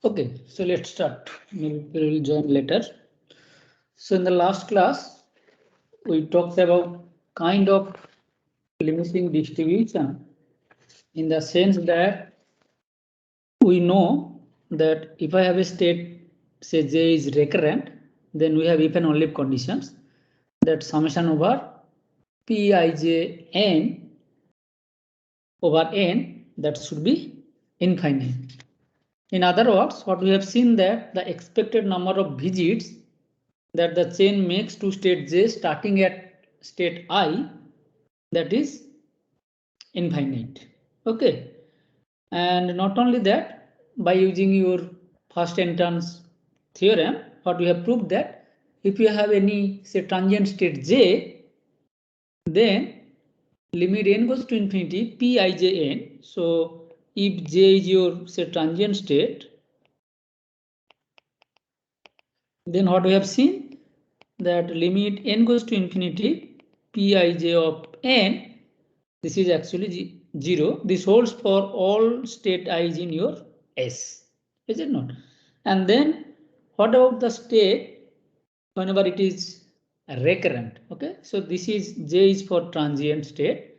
Okay, so let's start. Maybe we will join later. So in the last class, we talked about kind of limiting distribution in the sense that we know that if I have a state, say J is recurrent, then we have if and only conditions that summation over Pij n over n that should be infinite. In other words, what we have seen that the expected number of visits that the chain makes to state J starting at state I, that is infinite. Okay, and not only that, by using your first entrance theorem, what we have proved that if you have any say transient state J, then limit n goes to infinity Pij n. So if J is your say transient state, then what we have seen that limit n goes to infinity Pij of n, this is actually 0. This holds for all state i's in your S, is it not? And then what about the state whenever it is recurrent? Okay, so this is J is for transient state.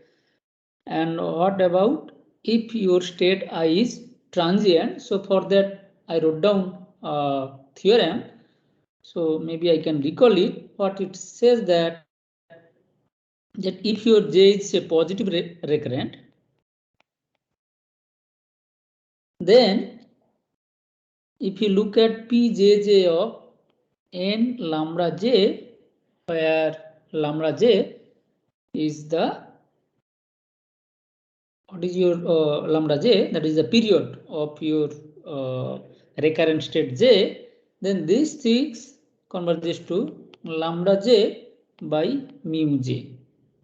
And what about if your state I is transient? So for that I wrote down a theorem. So maybe I can recall it. What it says that if your J is a positive recurrent, then if you look at Pjj of n lambda j, where lambda j is the, what is your lambda j, that is the period of your recurrent state j, then these things converges to lambda j by mu j.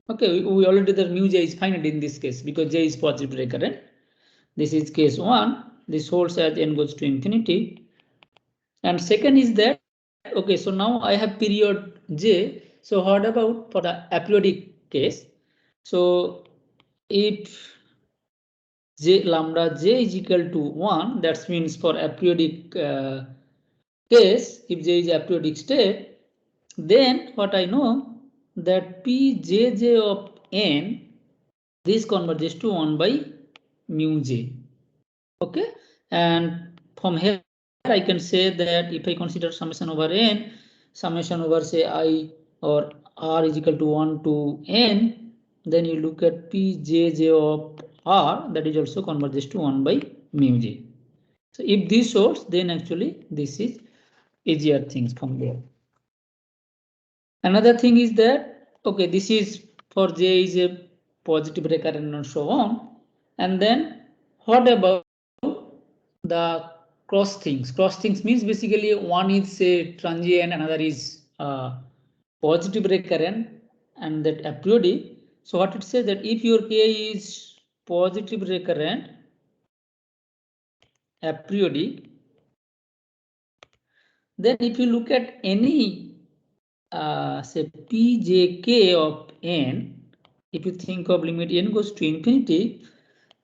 Okay, we already the mu j is finite in this case because j is positive recurrent. This is case 1. This holds as n goes to infinity. And second is that, okay, so now I have period j. So what about for the aperiodic case? So if j lambda j is equal to 1, that means for aperiodic case, if j is aperiodic state, then what I know that Pjj of n, this converges to 1 by mu j. Okay, and from here I can say that if I consider summation over n, summation over say I or r is equal to 1 to n, then you look at Pjj of r, that is also converges to 1 by mu j. So if this holds, then actually this is easier things from there. Another thing is that, okay, this is for j is a positive recurrent and so on. And then what about the cross things? Cross things means basically one is say transient, another is positive recurrent, and that aperiodic. So what it says that if your k is positive recurrent, aperiodic, then if you look at any say pjk of n, if you think of limit n goes to infinity,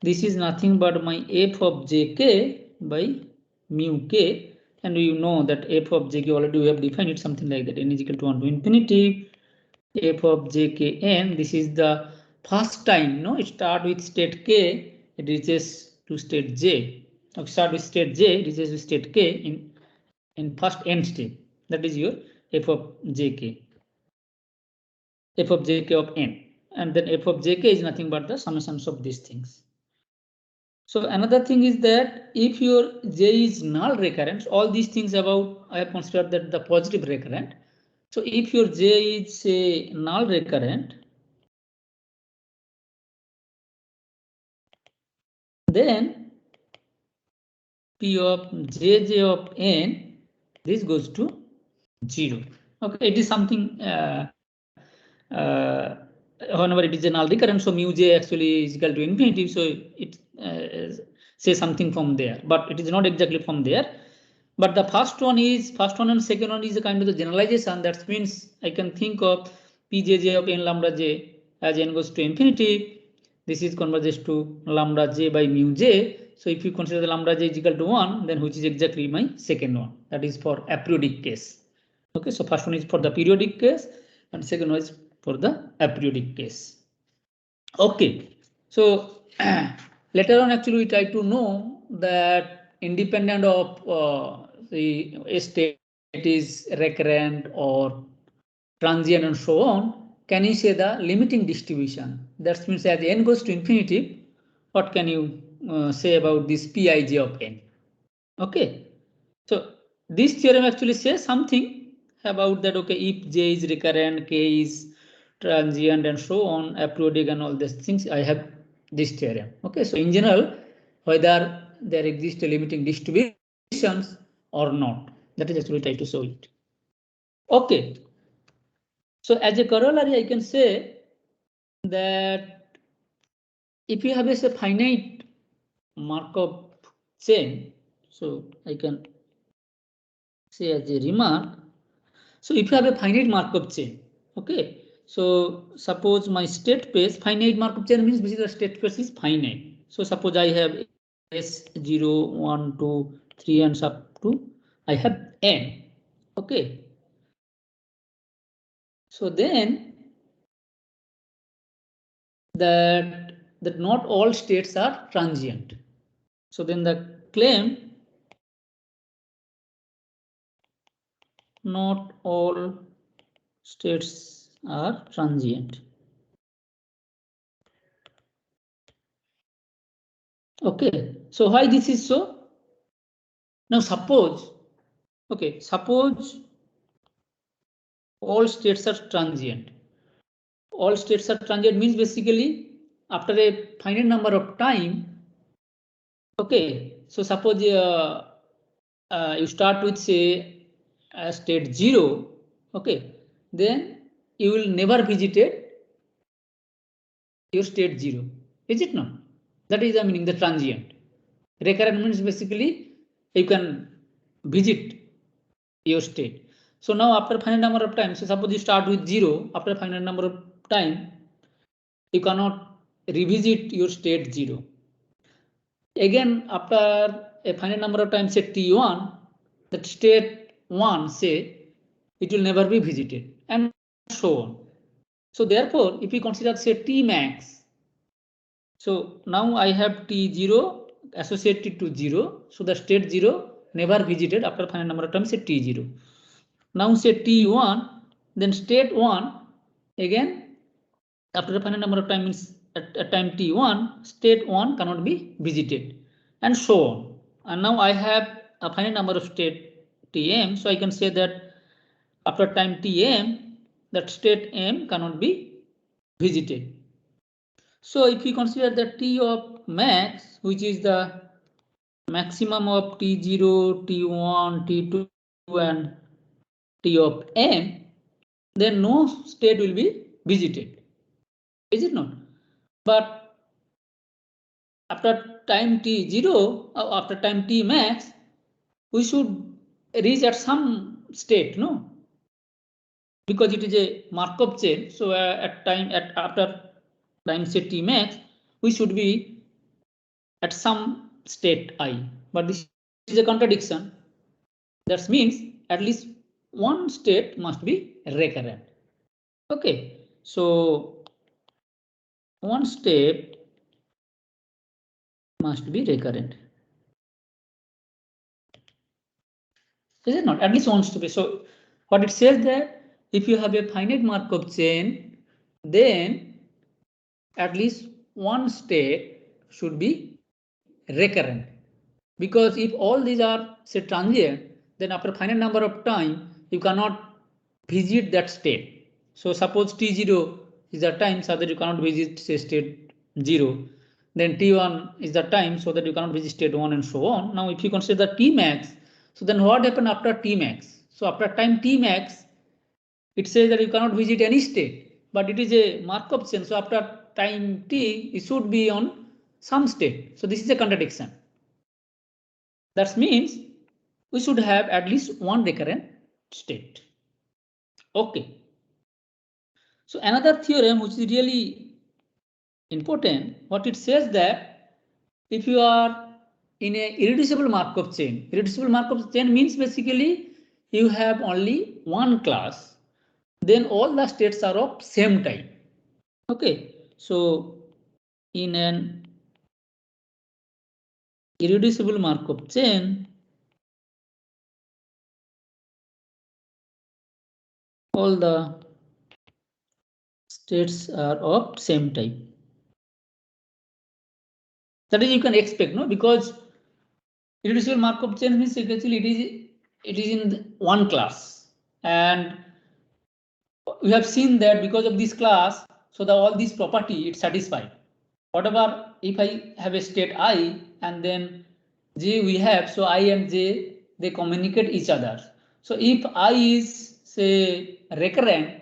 this is nothing but my f of jk by mu k, and you know that f of jk already we have defined it something like that, n is equal to 1 to infinity f of jk n. This is the first time, no, it start with state k, it reaches to state j. Okay, start with state j, reaches to state k in first n step. That is your f of jk, f of jk of n, and then f of jk is nothing but the summations of these things. So another thing is that if your j is null recurrent, all these things about I have considered that the positive recurrent. So if your j is say null recurrent, then p of jj of n, this goes to 0. Okay, it is something whenever it is a null recurrent, so mu j actually is equal to infinity, so it says something from there, but it is not exactly from there. But the first one and second one is a kind of the generalization. That means I can think of pjj of n lambda j as n goes to infinity. This is converges to lambda j by mu j. So if you consider the lambda j is equal to 1, then which is exactly my second one. That is for aperiodic case. Okay, so first one is for the periodic case and second one is for the aperiodic case. Okay, so later on actually we try to know that independent of the state is recurrent or transient and so on, can you say the limiting distribution? That means as n goes to infinity, what can you say about this Pij of n? Okay, so this theorem actually says something about that. Okay, if j is recurrent, k is transient and so on, aperiodic and all these things, I have this theorem. Okay, so in general, whether there exist limiting distributions or not, that is actually try to show it. Okay, so as a corollary, I can say that if you have a finite Markov chain, so I can say as a remark. So if you have a finite Markov chain, okay, so suppose my state space, finite Markov chain means basically the state space is finite. So suppose I have S0, 1, 2, 3 and up to I have n. Okay. So then that not all states are transient. So then the claim not all states are transient. Okay, so why this is so? Now suppose, okay, suppose all states are transient. All states are transient means basically after a finite number of time, okay, so suppose you start with say state 0, okay, then you will never visit your state 0, is it not? That is the meaning, the transient. Recurrent means basically you can visit your state. So now after finite number of time, so suppose you start with 0, after finite number of time, you cannot revisit your state 0. Again, after a finite number of times, say t1, that state 1, say, it will never be visited, and so on. So therefore, if we consider say t max, so now I have t0 associated to 0, so the state 0 never visited after finite number of times, say t0. Now say t1, then state 1 again after a finite number of times at time t1, state 1 cannot be visited, and so on. And now I have a finite number of state tm, so I can say that after time tm, that state m cannot be visited. So if we consider the t of max, which is the maximum of t0, t1, t2, and t of m, then no state will be visited, is it not? But after time t0, after time t max, we should reach at some state, no? Because it is a Markov chain. So after time say t max, we should be at some state I. But this is a contradiction. That means at least one state must be recurrent. Okay, so one state must be recurrent. Is it not? At least one state. So what it says that if you have a finite Markov chain, then at least one state should be recurrent. Because if all these are say transient, then after finite number of time, you cannot visit that state. So suppose t0 is the time so that you cannot visit say state 0. Then t1 is the time so that you cannot visit state 1 and so on. Now if you consider the t max, so then what happened after t max? So after time t max, it says that you cannot visit any state, but it is a Markov chain. So after time t, it should be on some state. So this is a contradiction. That means we should have at least one recurrent state. Okay. So another theorem which is really important, what it says that if you are in a irreducible Markov chain. Irreducible Markov chain means basically you have only one class, then all the states are of same type. Okay, so in an irreducible Markov chain, all the states are of same type. That is, you can expect, no, because irreducible Markov chain means actually it is in one class, and we have seen that because of this class, so the all this property it's satisfied. Whatever, if I have a state I and then J we have, so I and J they communicate each other. So if I is say recurrent,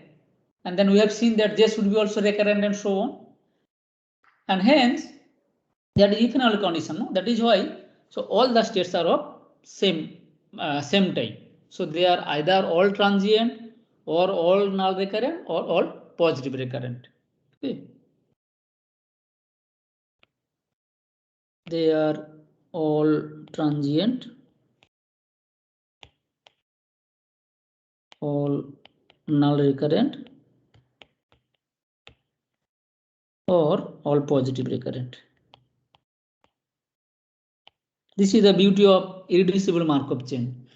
and then we have seen that J should be also recurrent and so on, and hence that is if null condition. No? That is why. So all the states are of same type. So they are either all transient or all null recurrent or all positive recurrent. Okay. They are all transient, all null recurrent, or all positive recurrent. This is the beauty of irreducible Markov chain,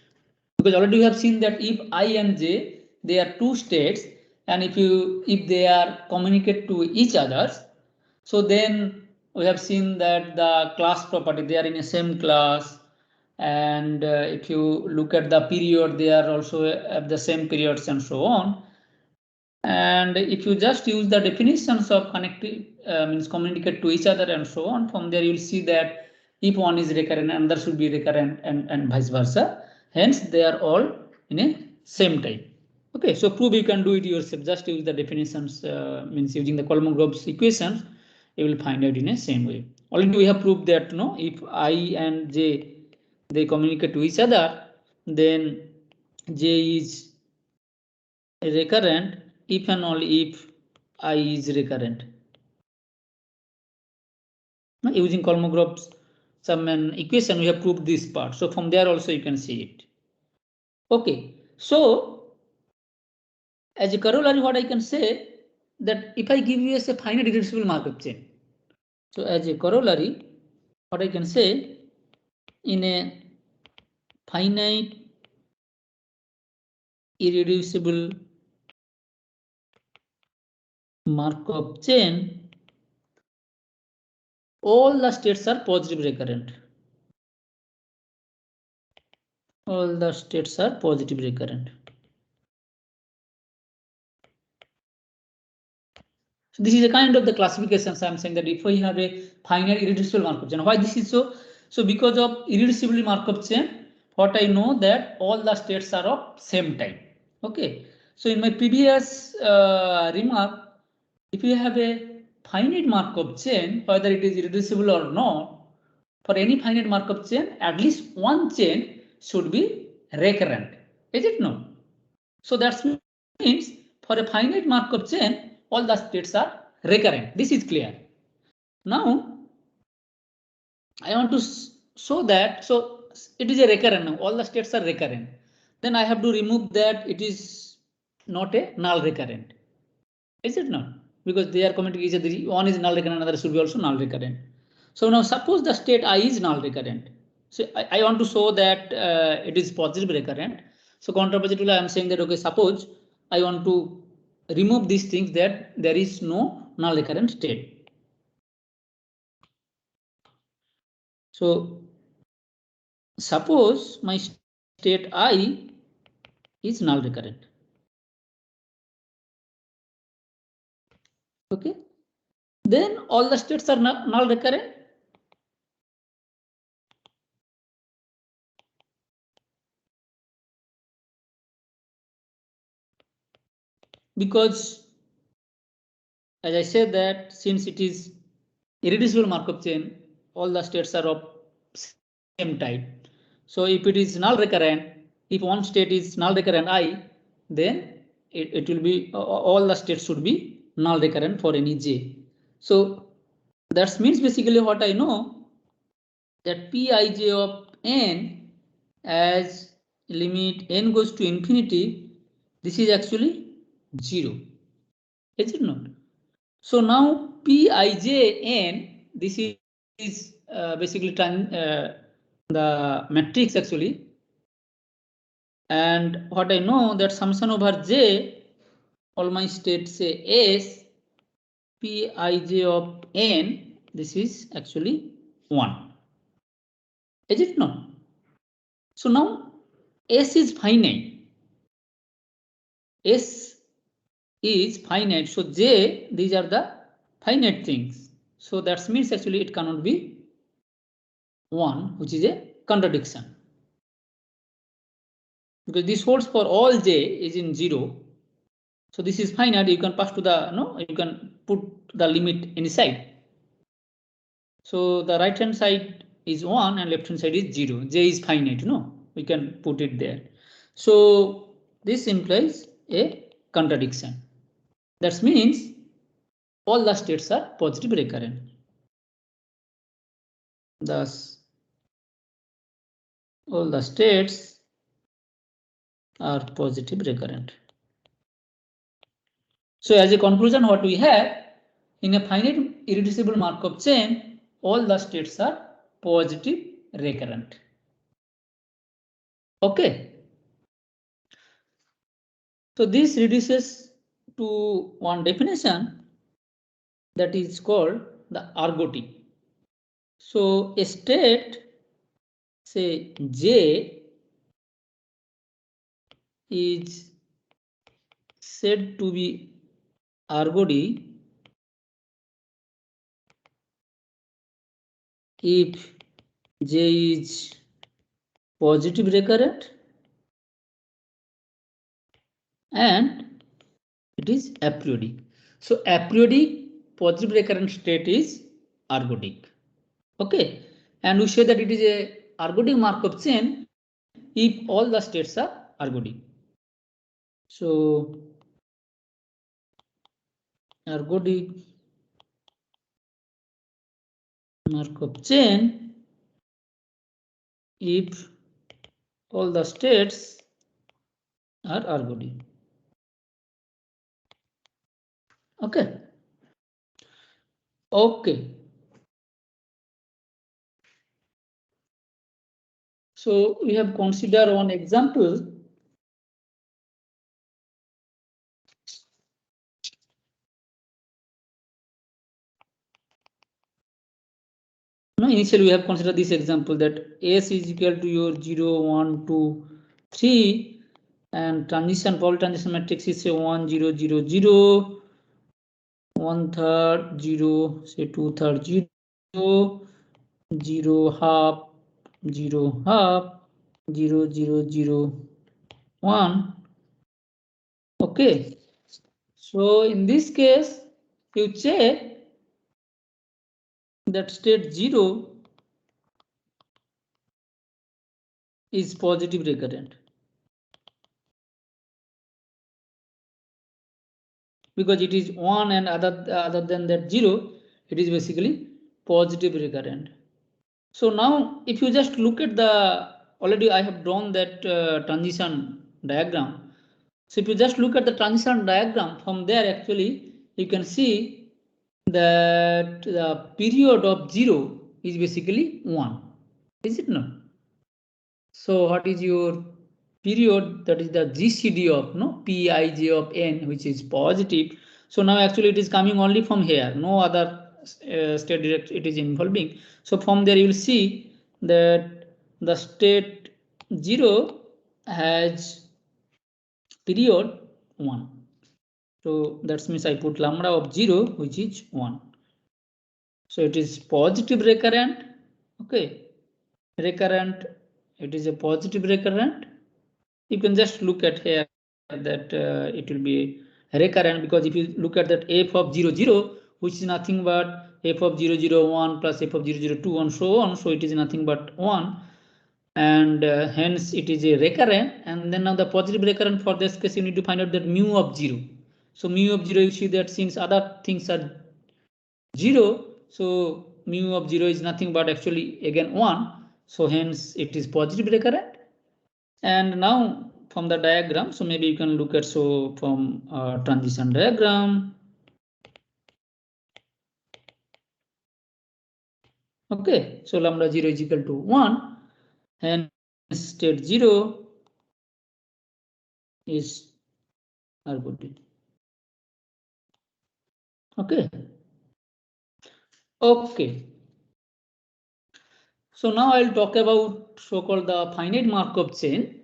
because already we have seen that if I and J they are two states, and if they are communicate to each other, so then we have seen that the class property they are in the same class, and if you look at the period they are also at the same periods and so on. And if you just use the definitions of connected means communicate to each other and so on, from there you'll see that if one is recurrent, another should be recurrent, and vice versa. Hence, they are all in a same type. Okay, so prove you can do it yourself. Just use the definitions, means using the Kolmogorov equations, you will find out in a same way. Already we have proved that no, if I and J they communicate to each other, then J is recurrent if and only if I is recurrent. Using Kolmogorov's some equation, we have proved this part. So from there also you can see it. Okay, so as a corollary, what I can say that if I give you as a finite irreducible Markov chain, so as a corollary, what I can say in a finite irreducible Markov chain, all the states are positive recurrent. All the states are positive recurrent. So this is a kind of the classifications I'm saying, that if we have a finite irreducible Markov chain, why this is so? So because of irreducible Markov chain, what I know that all the states are of same type. Okay. So in my previous remark, if you have a finite Markov chain, whether it is irreducible or not, for any finite Markov chain, at least one chain should be recurrent. Is it no? So that means for a finite Markov chain, all the states are recurrent. This is clear. Now, I want to show that, so it is a recurrent now, all the states are recurrent. Then I have to remove that it is not a null recurrent. Is it not? Because they are commenting each other, one is null recurrent, another should be also null recurrent. So now suppose the state I is null recurrent. So I want to show that it is positive recurrent. So contrapositively I am saying that, okay, suppose I want to remove these things, that there is no null recurrent state. So suppose my state I is null recurrent. Okay, then all the states are null recurrent. Because as I said that since it is irreducible Markov chain, all the states are of same type. So if it is null recurrent, if one state is null recurrent I, then it will be all the states should be null recurrent for any J. So that means basically what I know that Pij of n as limit n goes to infinity, this is actually 0, is it not? So now Pij n, this is basically the matrix actually, and what I know that summation over j, all my states say s, Pij of n, this is actually 1, is it not? So now s is finite, s is finite, so j, these are the finite things, so that means actually it cannot be 1, which is a contradiction, because this holds for all j is in 0. So this is finite, you can pass to the, no, you can put the limit inside. So the right hand side is 1 and left hand side is 0. J is finite, no, we can put it there. So this implies a contradiction. That means all the states are positive recurrent. Thus, all the states are positive recurrent. So as a conclusion, what we have, in a finite irreducible Markov chain, all the states are positive recurrent. Okay. So this reduces to one definition that is called the ergodic. So a state, say J, is said to be ergodic if J is positive recurrent and it is aperiodic. So aperiodic positive recurrent state is ergodic. Okay, and we say that it is a ergodic Markov chain if all the states are ergodic. So ergodic Markov chain if all the states are ergodic. Okay. Okay. So we have considered one example. No, initially we have considered this example that S is equal to your 0, 1, 2, 3, and transition, Pauli transition matrix is say 1, 0, 0, 0, 1/3, 0, say 2/3, 0, 0 half, 0 half, 0, 0, 0, 1. Okay. So in this case, you check that state 0 is positive recurrent, because it is 1 and other than that 0, it is basically positive recurrent. So now if you just look at the, already I have drawn that transition diagram. So if you just look at the transition diagram, from there actually you can see that the period of 0 is basically 1, is it not? So what is your period? That is the GCD of, no, Pij of n, which is positive. So now actually it is coming only from here, no other state direct it is involving. So from there you will see that the state 0 has period 1. So that means I put lambda of 0, which is 1. So it is positive recurrent. Okay, recurrent, it is a positive recurrent. You can just look at here that it will be recurrent, because if you look at that f of 0, 0, which is nothing but f of 0, 0, 1 plus f of 0, 0, 2 and so on, so it is nothing but 1, and hence it is a recurrent. And then now the positive recurrent, for this case you need to find out that mu of 0. So mu of 0, you see that since other things are 0, so mu of 0 is nothing but actually again 1. So hence it is positive recurrent. And now from the diagram, so maybe you can look at so from transition diagram. Okay, so lambda 0 is equal to 1, and state 0 is argued. Okay. Okay. So now I'll talk about so-called the finite Markov chain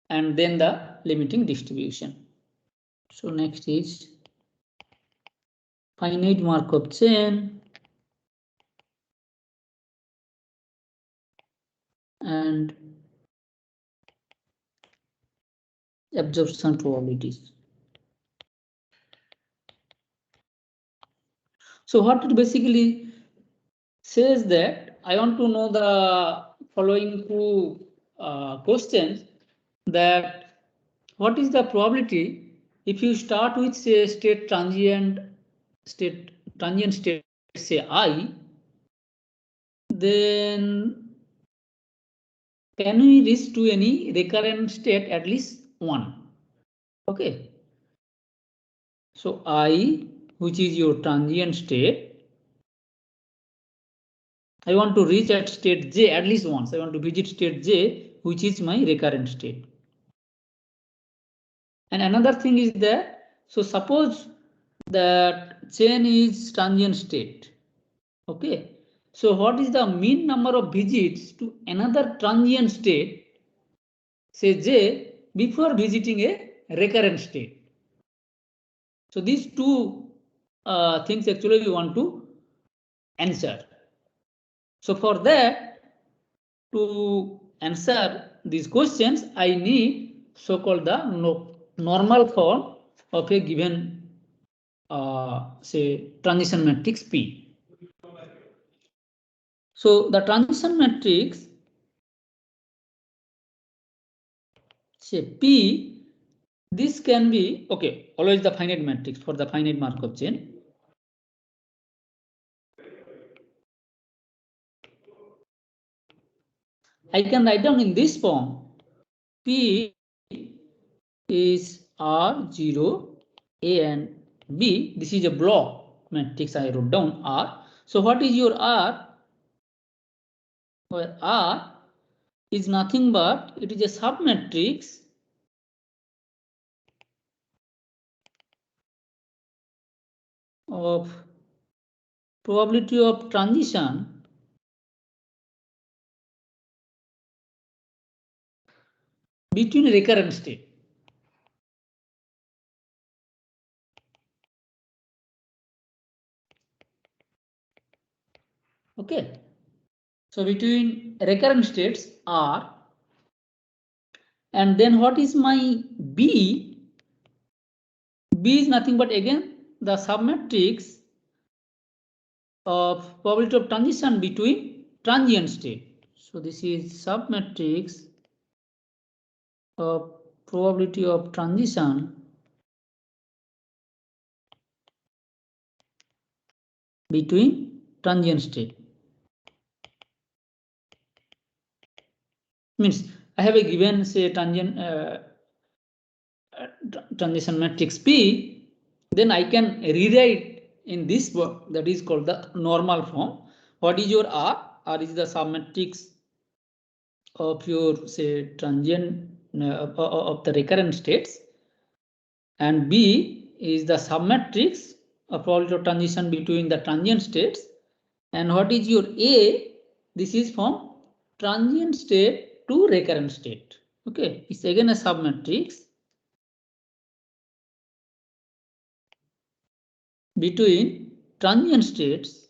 and then the limiting distribution. So next is finite Markov chain and absorption probabilities. So what it basically says that I want to know the following two questions, that what is the probability if you start with say state say I, then can we reach to any recurrent state at least 1? Okay. So I, which is your transient state, I want to reach at state J at least once. I want to visit state J, which is my recurrent state. And another thing is that, so suppose that chain is transient state. Okay. So what is the mean number of visits to another transient state, say J, before visiting a recurrent state? So these two things actually we want to answer. So for that, to answer these questions, I need so-called the normal form of a given say transition matrix P. So the transition matrix say P, this can be, okay, always the finite matrix for the finite Markov chain. I can write down in this form, P is R0, A and B. This is a block matrix I wrote down R. So what is your R? Well, R is nothing but it is a submatrix of probability of transition between recurrent state. Okay. So between recurrent states R, and then what is my B? B is nothing but again the submatrix of probability of transition between transient state. So this is submatrix of probability of transition between transient state. Means I have a given say transition transition matrix P, then I can rewrite in this work that is called the normal form. What is your R? R is the submatrix of your say transient of the recurrent states, and B is the submatrix of probability of transition between the transient states. And what is your A? This is from transient state to recurrent state. Okay, it's again a submatrix between transient states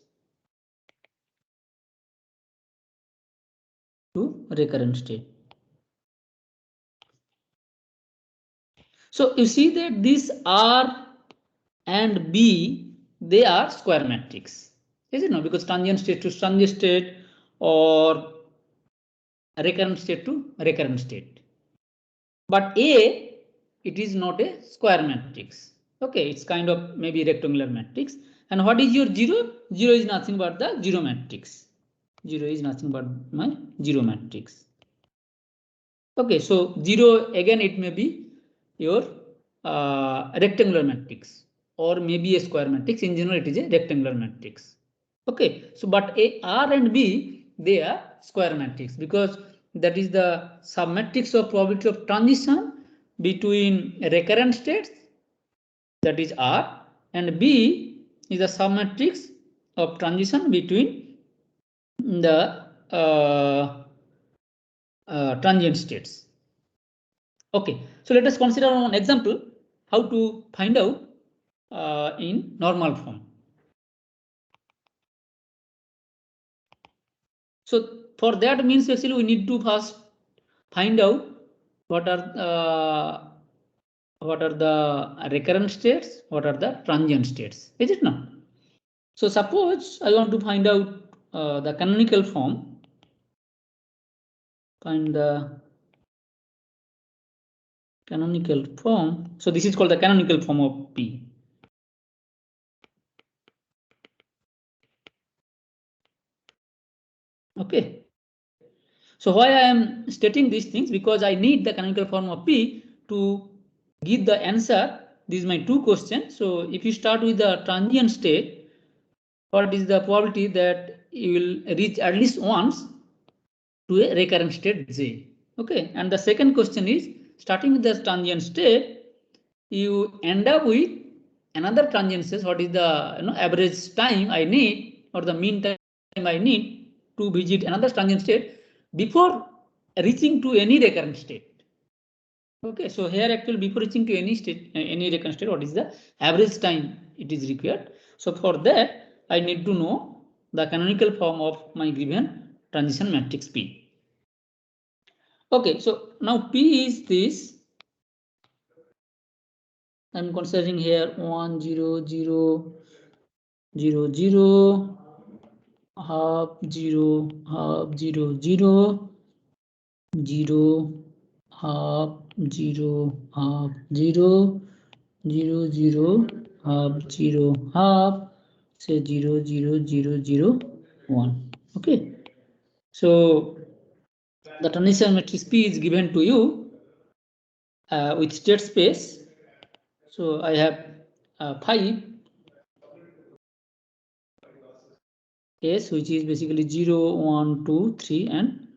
to recurrent state. So you see that this R and B, they are square matrix. Is it not? Because transient state to transient state or recurrent state to recurrent state. But A, it is not a square matrix. Okay, it's kind of maybe rectangular matrix. And what is your 0? 0 is nothing but the 0 matrix. 0 is nothing but my 0 matrix. Okay, so 0 again, it may be your rectangular matrix or maybe a square matrix. In general, it is a rectangular matrix. Okay, so but A, R and B, they are square matrix because that is the submatrix of probability of transition between recurrent states, that is R, and B is the submatrix of transition between the transient states. Okay, so let us consider one example how to find out in normal form. So for that means actually we need to first find out what are the recurrent states, what are the transient states, is it not? So suppose I want to find out the canonical form, find the canonical form. So this is called the canonical form of P. Okay. So why I am stating these things? Because I need the canonical form of P to give the answer. These are my two questions. So if you start with the transient state, what is the probability that you will reach at least once to a recurrent state J? Okay. And the second question is, starting with the transient state, you end up with another transient state. What is the average time I need or the mean time I need to visit another transient state before reaching to any recurrent state? Okay, so here actually before reaching to any state, any recurrent state, what is the average time it is required? So for that, I need to know the canonical form of my given transition matrix P. Okay, so now P is this. I'm considering here 1 0 0 0 0 half 0 half 0 0 0 half 0 half 0 0 0 half 0 half, say 0 0 0 0 1. Okay, so the transition matrix P is given to you with state space. So I have 5 S, which is basically 0 1 2 3 and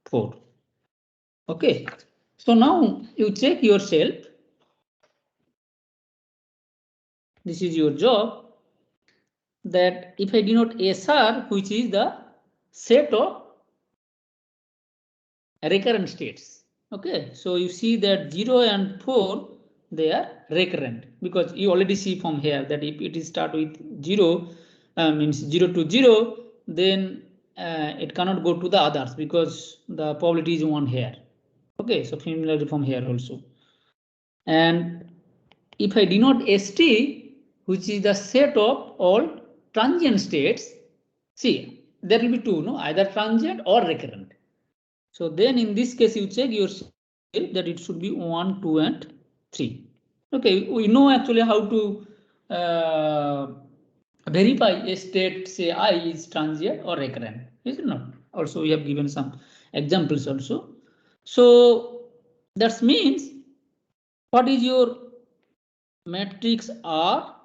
4. Okay, so now you check yourself. This is your job, that if I denote SR, which is the set of recurrent states. Okay, so you see that 0 and 4, they are recurrent, because you already see from here that if it is start with 0, means 0 to 0, then it cannot go to the others because the probability is 1 here. Okay, so similarly from here also. And if I denote ST, which is the set of all transient states, see, there will be two, no, either transient or recurrent. So then in this case, you check yourself that it should be 1, 2, and 3. Okay, we know actually how to verify a state, say I is transient or recurrent, is it not? Also, we have given some examples also. So that means, what is your matrix R?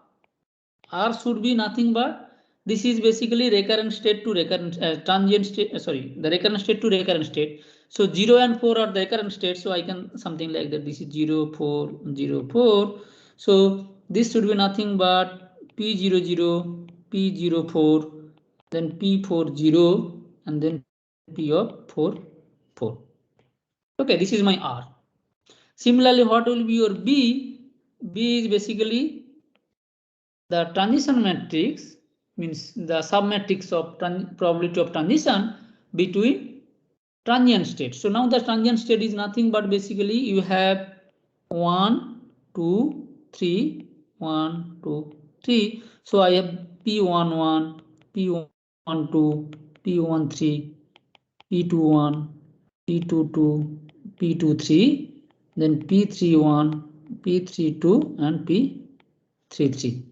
R should be nothing but, this is basically recurrent state to recurrent transient state, sorry, the recurrent state to recurrent state. So 0 and 4 are the recurrent states, so I can something like that. This is 0 4 0 4. So this should be nothing but P00 P04, then P40, and then P of 4 4. Okay, this is my R. Similarly, what will be your B? B is basically the transition matrix, means the submatrix of probability of transition between transient states. So now the transient state is nothing but basically you have 1 2 3 1 2 3. So I have P11 P12 P13 P21 P22 P23, then P31 P32 and P33.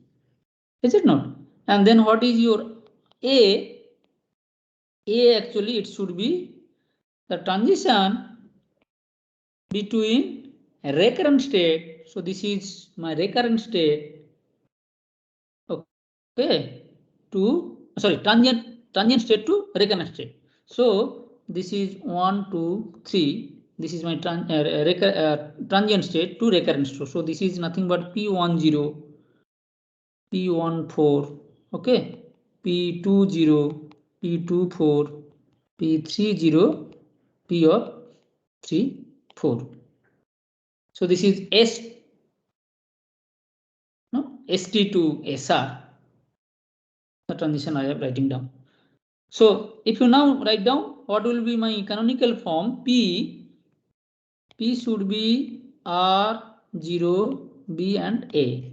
Is it not? And then what is your A? A actually it should be the transition between a recurrent state. So this is my recurrent state. Okay, to sorry, transient state to recurrent state. So this is 1, 2, 3. This is my transient state to recurrent state. So this is nothing but P10, P14, okay, P20, P24, P30, P of 3, 4. So this is ST to SR, the transition I am writing down. So if you now write down what will be my canonical form, P should be R, 0, B and A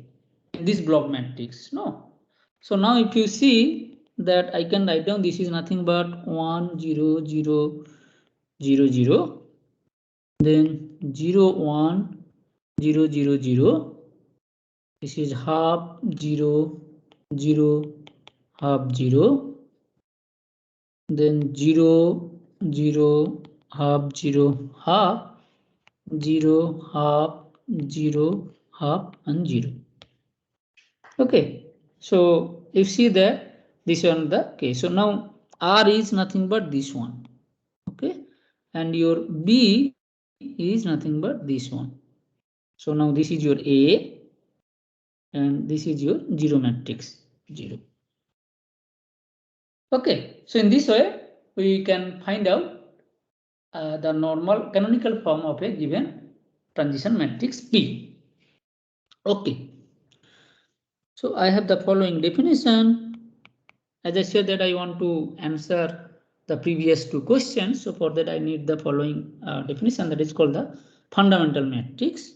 in this block matrix. No. So now if you see that I can write down, this is nothing but 1, 0, 0, 0, 0, then 0, 1, 0, 0, 0. This is half, 0, 0, half, 0. Then 0, 0, half, 0, half, 0, half, 0, half and 0. Okay, so you see that this one the case. So now R is nothing but this one. Okay, and your B is nothing but this one. So now this is your A and this is your 0 matrix 0. Okay, so in this way we can find out the normal canonical form of a given transition matrix P. Okay, so I have the following definition. As I said that I want to answer the previous two questions, so for that I need the following definition, that is called the fundamental matrix.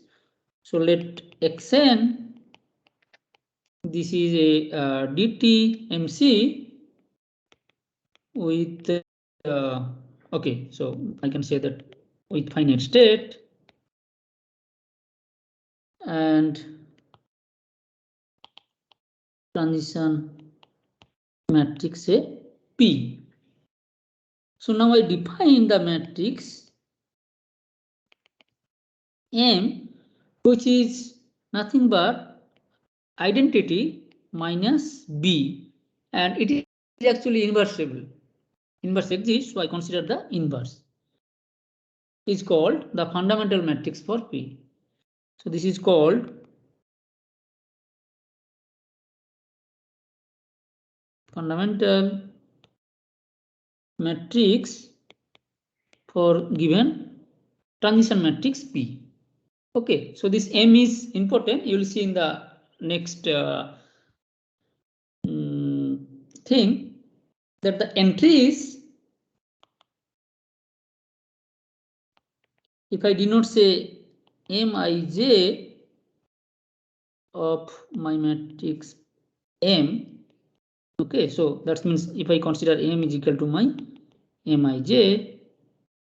So let Xn, this is a dt MC with okay, so I can say that with finite state and transition matrix A P. So now I define the matrix M, which is nothing but identity minus B, and it is actually inversible. Inverse exists, so I consider the inverse. Is called the fundamental matrix for P. So this is called fundamental matrix for given transition matrix P. Okay, so this M is important. You will see in the next thing that the entries, if I denote say Mij of my matrix M, okay, so that means if I consider M is equal to my Mij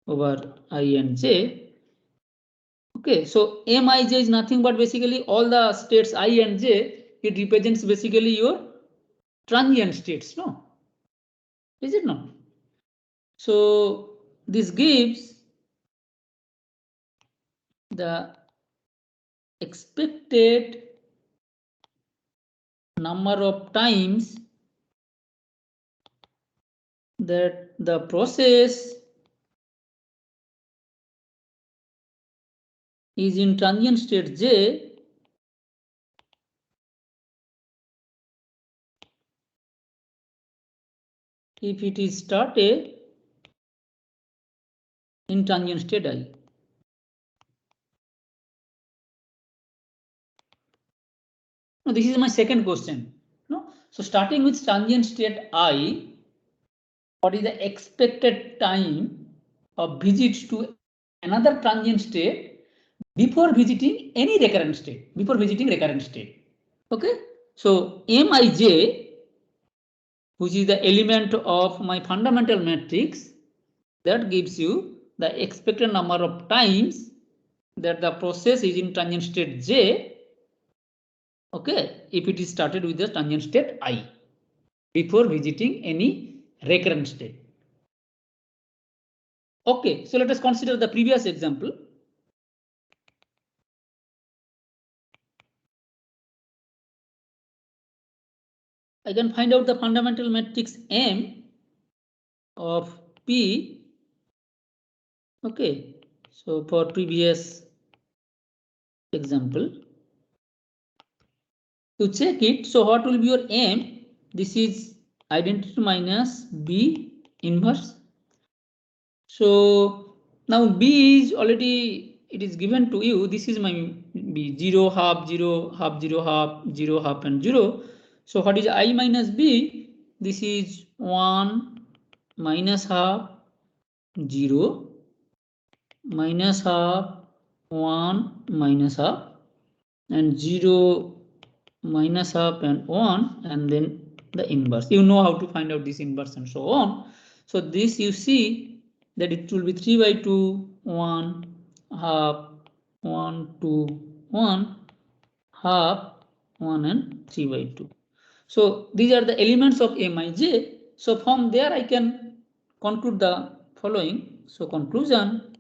over I and J. Okay, so Mij is nothing but basically all the states I and J. It represents basically your transient states, no? Is it not? So this gives the expected number of times that the process is in transient state J if it is started in transient state I. Now this is my second question. No? So starting with transient state I, what is the expected time of visit to another transient state before visiting any recurrent state, before visiting recurrent state? Okay, so Mij, which is the element of my fundamental matrix, that gives you the expected number of times that the process is in transient state J, okay, if it is started with the transient state I. before visiting any recurrent state. Okay, so let us consider the previous example. I can find out the fundamental matrix M of P. Okay, so for previous example, to check it, so what will be your M? This is identity minus B inverse. So now B is already, it is given to you. This is my B, 0, half, 0, half, 0, half, 0, half, and 0. So what is I minus B? This is 1 minus half, 0, minus half, 1 minus half, and 0 minus half and 1, and then the inverse. You know how to find out this inverse and so on. So this you see that it will be 3 by 2, 1, half, 1, 2, 1, half, 1, and 3 by 2. So these are the elements of Mij. So from there I can conclude the following. So conclusion,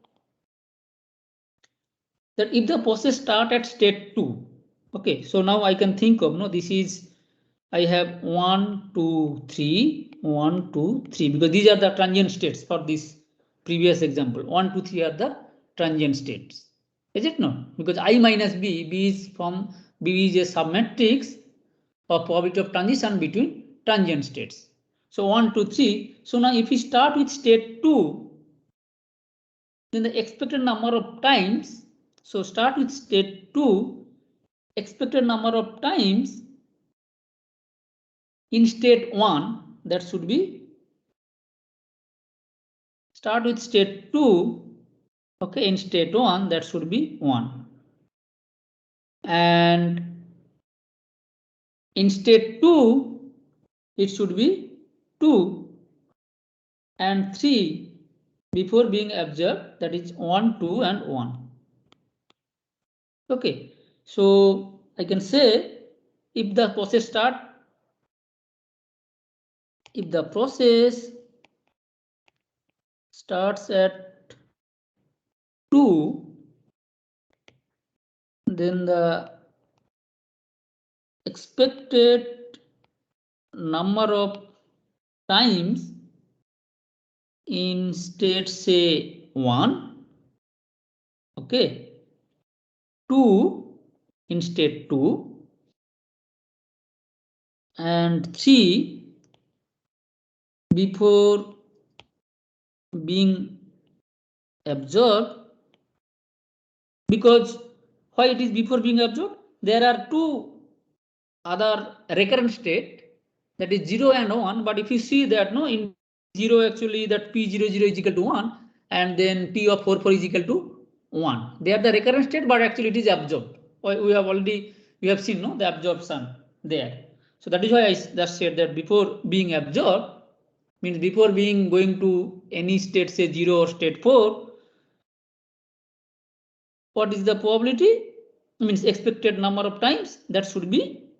that if the process start at state 2, okay, so now I can think of, no, this is, I have 1, 2, 3, 1, 2, 3, because these are the transient states for this previous example. 1, 2, 3 are the transient states. Is it not? Because I minus B, B is from, B is a submatrix of probability of transition between transient states. So 1, 2, 3. So now if we start with state 2, then the expected number of times, so start with state 2, expected number of times in state 1, that should be, start with state 2, okay, in state 1, that should be 1. And in state 2, it should be 2 and 3 before being observed, that is 1, 2, and 1. Okay, so I can say if the process starts at 2, then the expected number of times in state, say 1, okay, 2 in state 2, and 3 before being absorbed. Because why it is before being absorbed? There are two other recurrent state, that is 0 and 1. But if you see that, no, in 0 actually that P00 is equal to 1, and then P of 44 is equal to 1. They are the recurrent state, but actually it is absorbed. We have seen, no, the absorption there. So that is why I just said that before being absorbed means before being going to any state, say 0 or state 4, what is the probability? Means expected number of times, that should be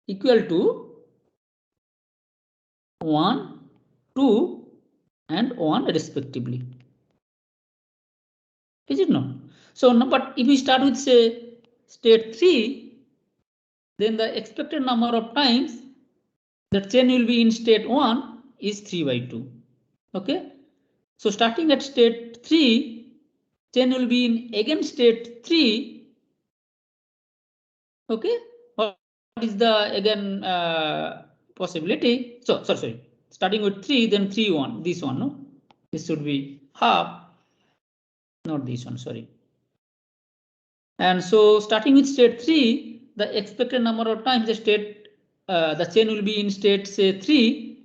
equal to 1, 2, and 1 respectively. Is it not? So, no, but if we start with, say, state 3, then the expected number of times that chain will be in state 1 is 3 by 2. Okay. So starting at state 3, chain will be in again state 3. Okay. What is the again possibility? So sorry. Starting with 3, then 3, 1. This one, no? This should be half. Not this one, sorry. And so starting with state 3, the expected number of times the chain will be in state, say 3,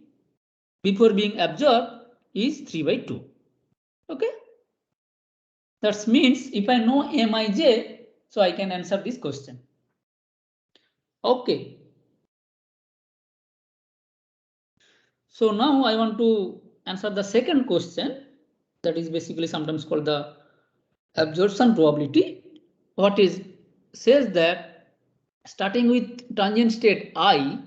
before being absorbed is 3 by 2. Okay. That means if I know Mij, so I can answer this question. Okay. So now I want to answer the second question, that is basically sometimes called the absorption probability. What is says that starting with transient state I,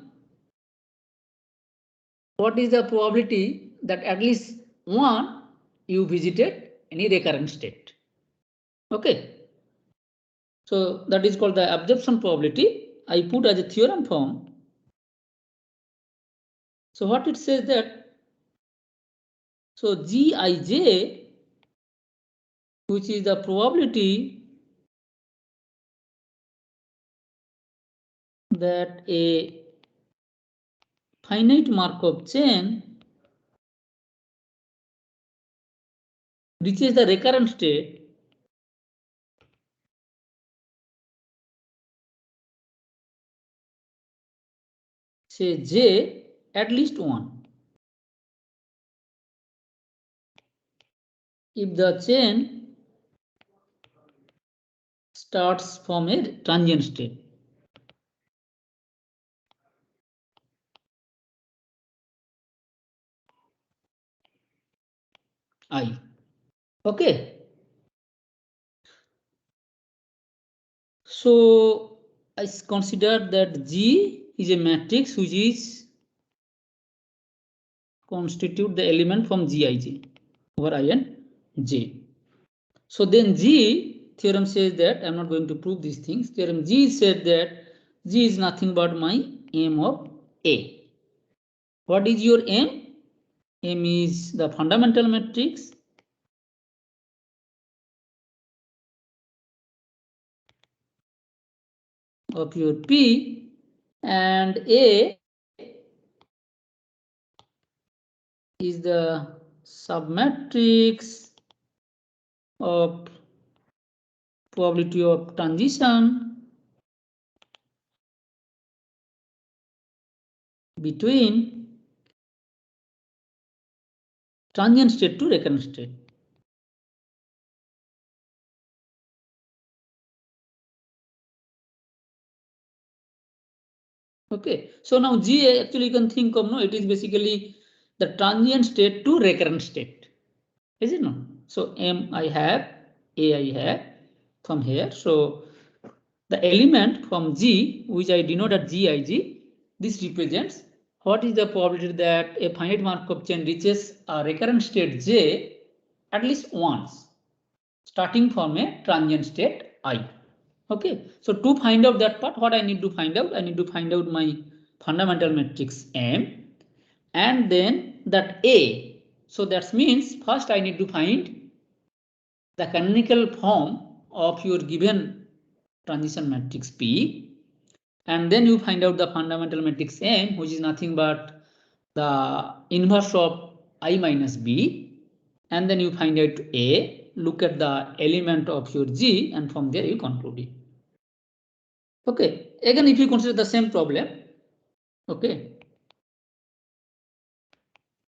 what is the probability that at least one you visited any recurrent state? Okay. So that is called the absorption probability. I put as a theorem form. So what it says that, so Gij, which is the probability that a finite Markov chain reaches the recurrent state say J at least one. If the chain starts from a transient state. I. Okay. So I consider that G is a matrix which is constitute the element from Gij over I and J. So then G theorem says that, I'm not going to prove these things. Theorem G said that G is nothing but my M of A. What is your M? M is the fundamental matrix of your P, and A is the submatrix of probability of transition between transient state to recurrent state. Okay, so now G actually you can think of, no, it is basically the transient state to recurrent state, is it not? So M I have, A I have from here. So the element from G, which I denote as Gij, this represents what is the probability that a finite Markov chain reaches a recurrent state J at least once, starting from a transient state I. Okay, so to find out that part, what I need to find out? I need to find out my fundamental matrix M and then that A. So that means first I need to find the canonical form of your given transition matrix P, and then you find out the fundamental matrix M, which is nothing but the inverse of I minus B, and then you find out A, look at the element of your G, and from there you conclude it. Okay, again, if you consider the same problem, okay,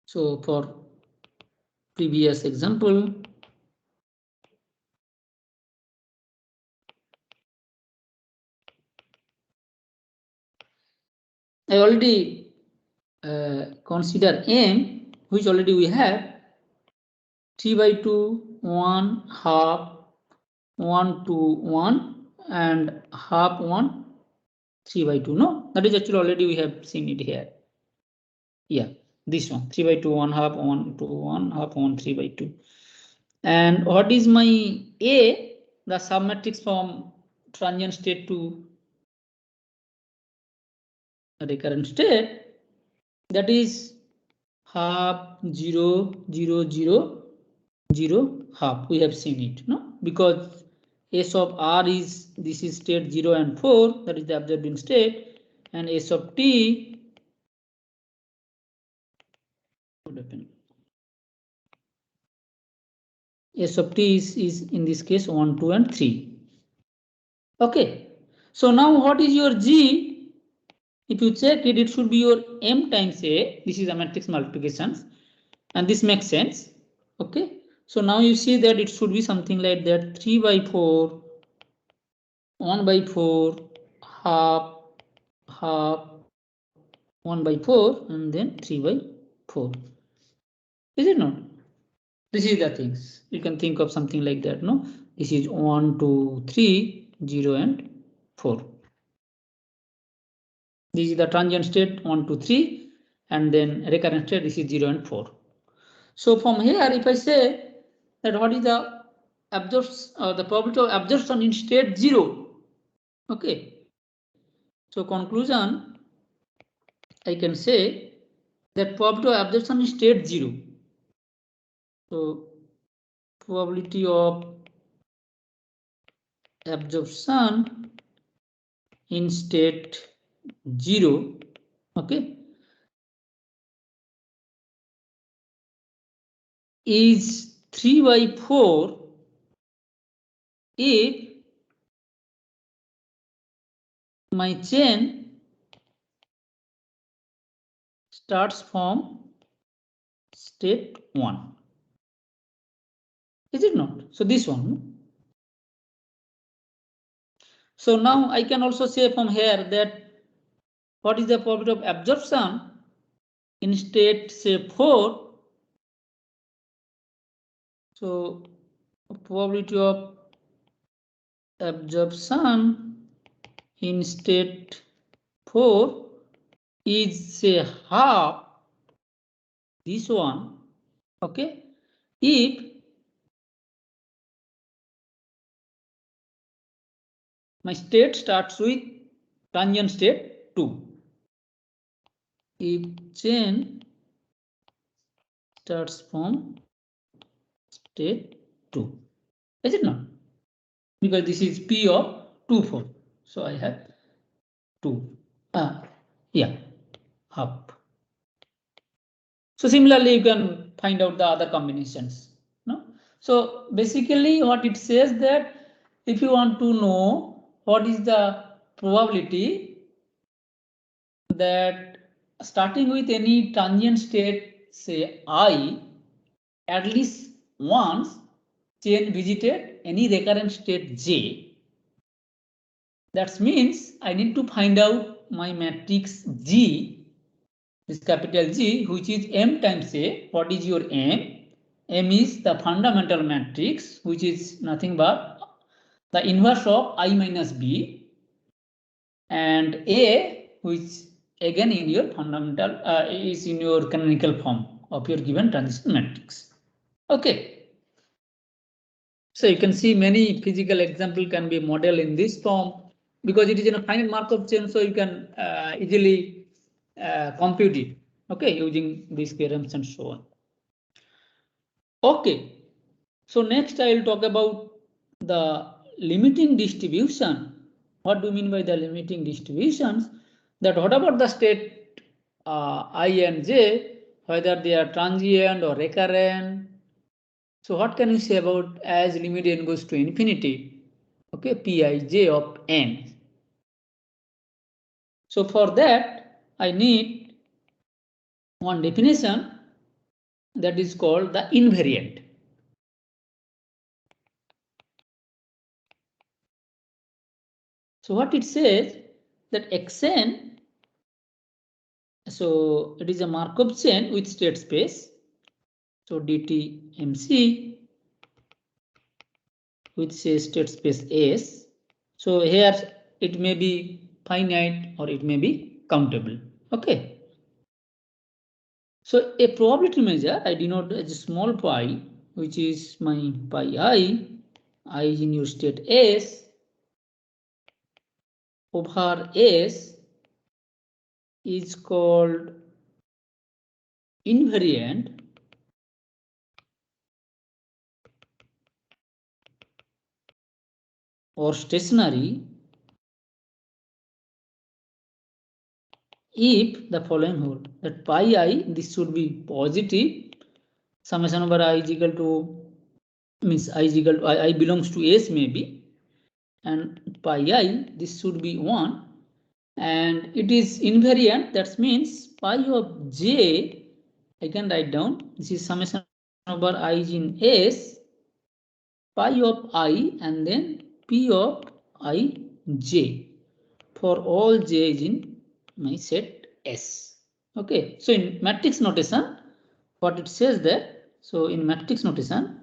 so for previous example, I already consider M, which already we have 3 by 2, 1, half, 1 to 1, and half 1, 3 by 2. No, that is actually already we have seen it here. Yeah, this one 3 by 2, 1 half, 1 to 1, half 1, 3 by 2. And what is my A? The submatrix from transient state to recurrent state, that is half, 0, 0, 0, 0, half. We have seen it, no? Because S of R is, this is state 0 and 4, that is the observing state, and S of T would happen. S of T is in this case 1, 2, and 3. Okay, so now what is your G? If you check it, it should be your M times A. This is a matrix multiplications, and this makes sense. Okay, so now you see that it should be something like that: 3 by 4, 1 by 4, half, half, 1 by 4, and then 3 by 4. Is it not? This is the things. You can think of something like that, no? This is 1, 2, 3, 0, and 4. This is the transient state 1, 2, 3, and then recurrent state, this is 0 and 4. So from here, if I say that what is the the probability of absorption in state 0, okay. So conclusion, I can say that probability of absorption in state 0. So probability of absorption in state 0, okay, is 3/4 if my chain starts from state 1. Is it not? So this one. So now I can also say from here that what is the probability of absorption in state, say, 4. So probability of absorption in state 4 is, say, half this one, okay, if my state starts with transient state 2. If chain starts from state 2, is it not? Because this is P of 2, 4. So I have 2. Yeah, up. So similarly, you can find out the other combinations. No? So basically what it says that if you want to know what is the probability that starting with any transient state, say I, at least once chain visited any recurrent state J, that means I need to find out my matrix G, this capital G, which is M times A. What is your M? M is the fundamental matrix, which is nothing but the inverse of I minus B, and A, which again in your fundamental is in your canonical form of your given transition matrix. Okay. So you can see many physical example can be modeled in this form because it is in a finite Markov chain, so you can easily compute it, okay, using these theorems and so on. Okay, so next I will talk about the limiting distribution. What do you mean by the limiting distributions? That what about the state I and J, whether they are transient or recurrent? So what can you say about as limit n goes to infinity? Okay, Pij of n. So for that, I need one definition that is called the invariant. So what it says that Xn, so it is a Markov chain with state space. So dt mc with say state space S. So here it may be finite or it may be countable. Okay. So a probability measure I denote as a small pi, which is my pi I is in your state S over S is called invariant or stationary if the following hold, that pi I, this should be positive, summation over I is equal to, means I is equal to I belongs to S maybe, and pi I, this should be 1, and it is invariant, that means pi of J, I can write down, this is summation over I is in S, pi of I and then P of I J for all J is in my set S. Okay, so in matrix notation, what it says there, so in matrix notation,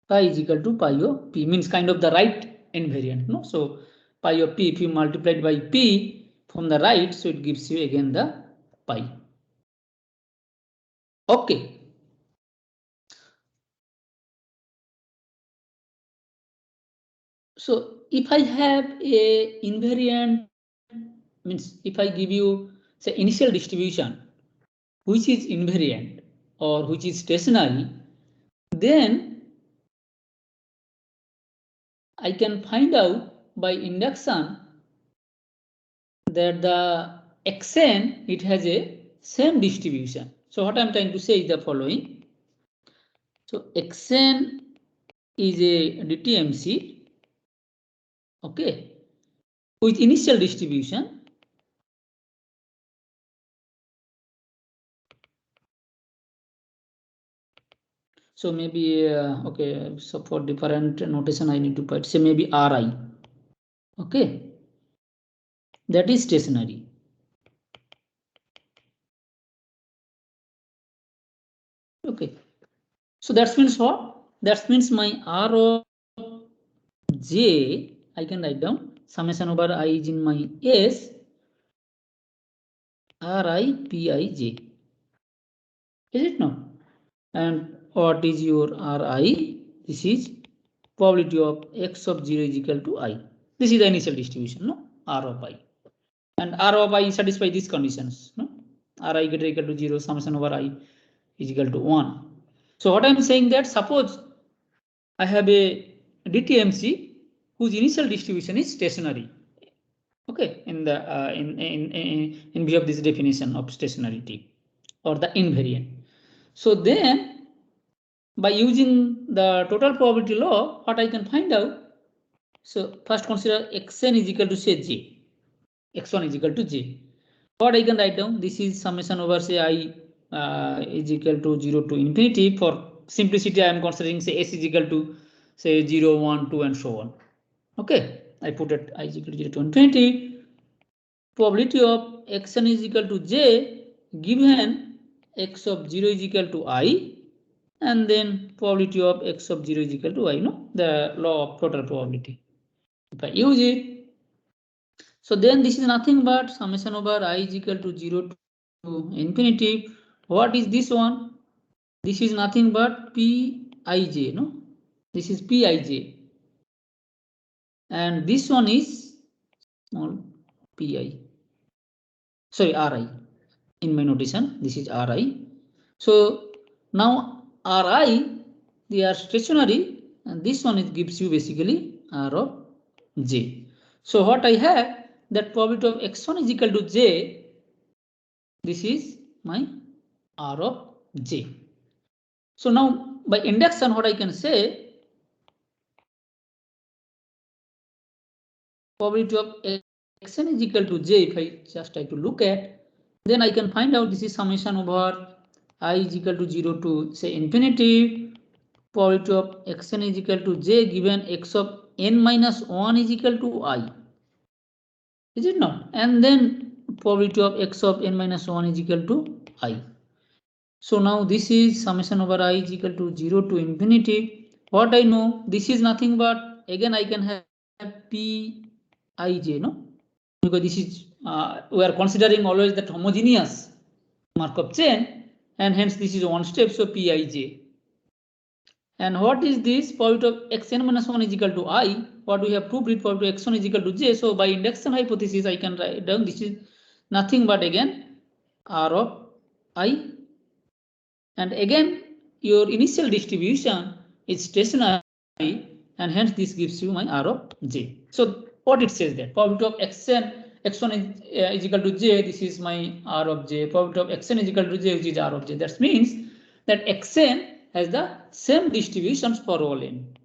pi is equal to pi of P, means kind of the right invariant, no? So pi of P, if you multiply it by P, from the right, so it gives you again the pi. Okay. So if I have a invariant, means if I give you say initial distribution which is invariant or which is stationary, then I can find out by induction that the xn, it has a same distribution. So what I'm trying to say is the following. So xn is a DTMC, okay, with initial distribution. So maybe okay, so for different notation I need to put, say maybe Ri, okay, that is stationary. Okay, so that means what? That means my R of J, I can write down summation over I is in my S, Ri Pij. Is it not? And what is your Ri? This is probability of x of 0 is equal to I. This is the initial distribution, no? R of I. And R of I satisfy these conditions, no? Ri greater equal to 0, summation over I is equal to 1. So what I'm saying that suppose I have a DTMC whose initial distribution is stationary. Okay, in the in view of this definition of stationarity or the invariant. So then by using the total probability law, what I can find out, so first consider xn is equal to say j, x1 is equal to j. What I can write down, this is summation over say I is equal to 0 to infinity. For simplicity I am considering say s is equal to say 0, 1, 2 and so on. Okay, I put it I is equal to 0 to infinity. Probability of xn is equal to j given x of 0 is equal to I, and then probability of x of 0 is equal to I, no, the law of total probability. If I use it, so then this is nothing but summation over I is equal to 0 to infinity. What is this one? This is nothing but Pij, no? This is Pij. And this one is small Pi. Sorry, Ri. In my notation, this is Ri. So now Ri, they are stationary, and this one it gives you basically R of J. So what I have, that probability of x1 is equal to J, this is my R of J. So now by induction, what I can say, probability of xn is equal to j, if I just try to look at, then I can find out this is summation over I is equal to 0 to say infinity, probability of xn is equal to j given x of n minus 1 is equal to I. Is it not? And then probability of x of n minus 1 is equal to I. So now this is summation over I is equal to 0 to infinity. What I know, this is nothing but, again I can have Pij, no? Because this is, we are considering always that homogeneous Markov chain, and hence this is one step, so Pij. And what is this? Probability of xn minus 1 is equal to I. What we have proved it, probability of x1 is equal to j. So by induction hypothesis, I can write down this is nothing but again R of I. And again, your initial distribution is stationary, and hence this gives you my R of j. So what it says there, probability of x1 is equal to j, this is my R of j. Probability of xn is equal to j, which is R of j. That means that xn has the same distributions for all n.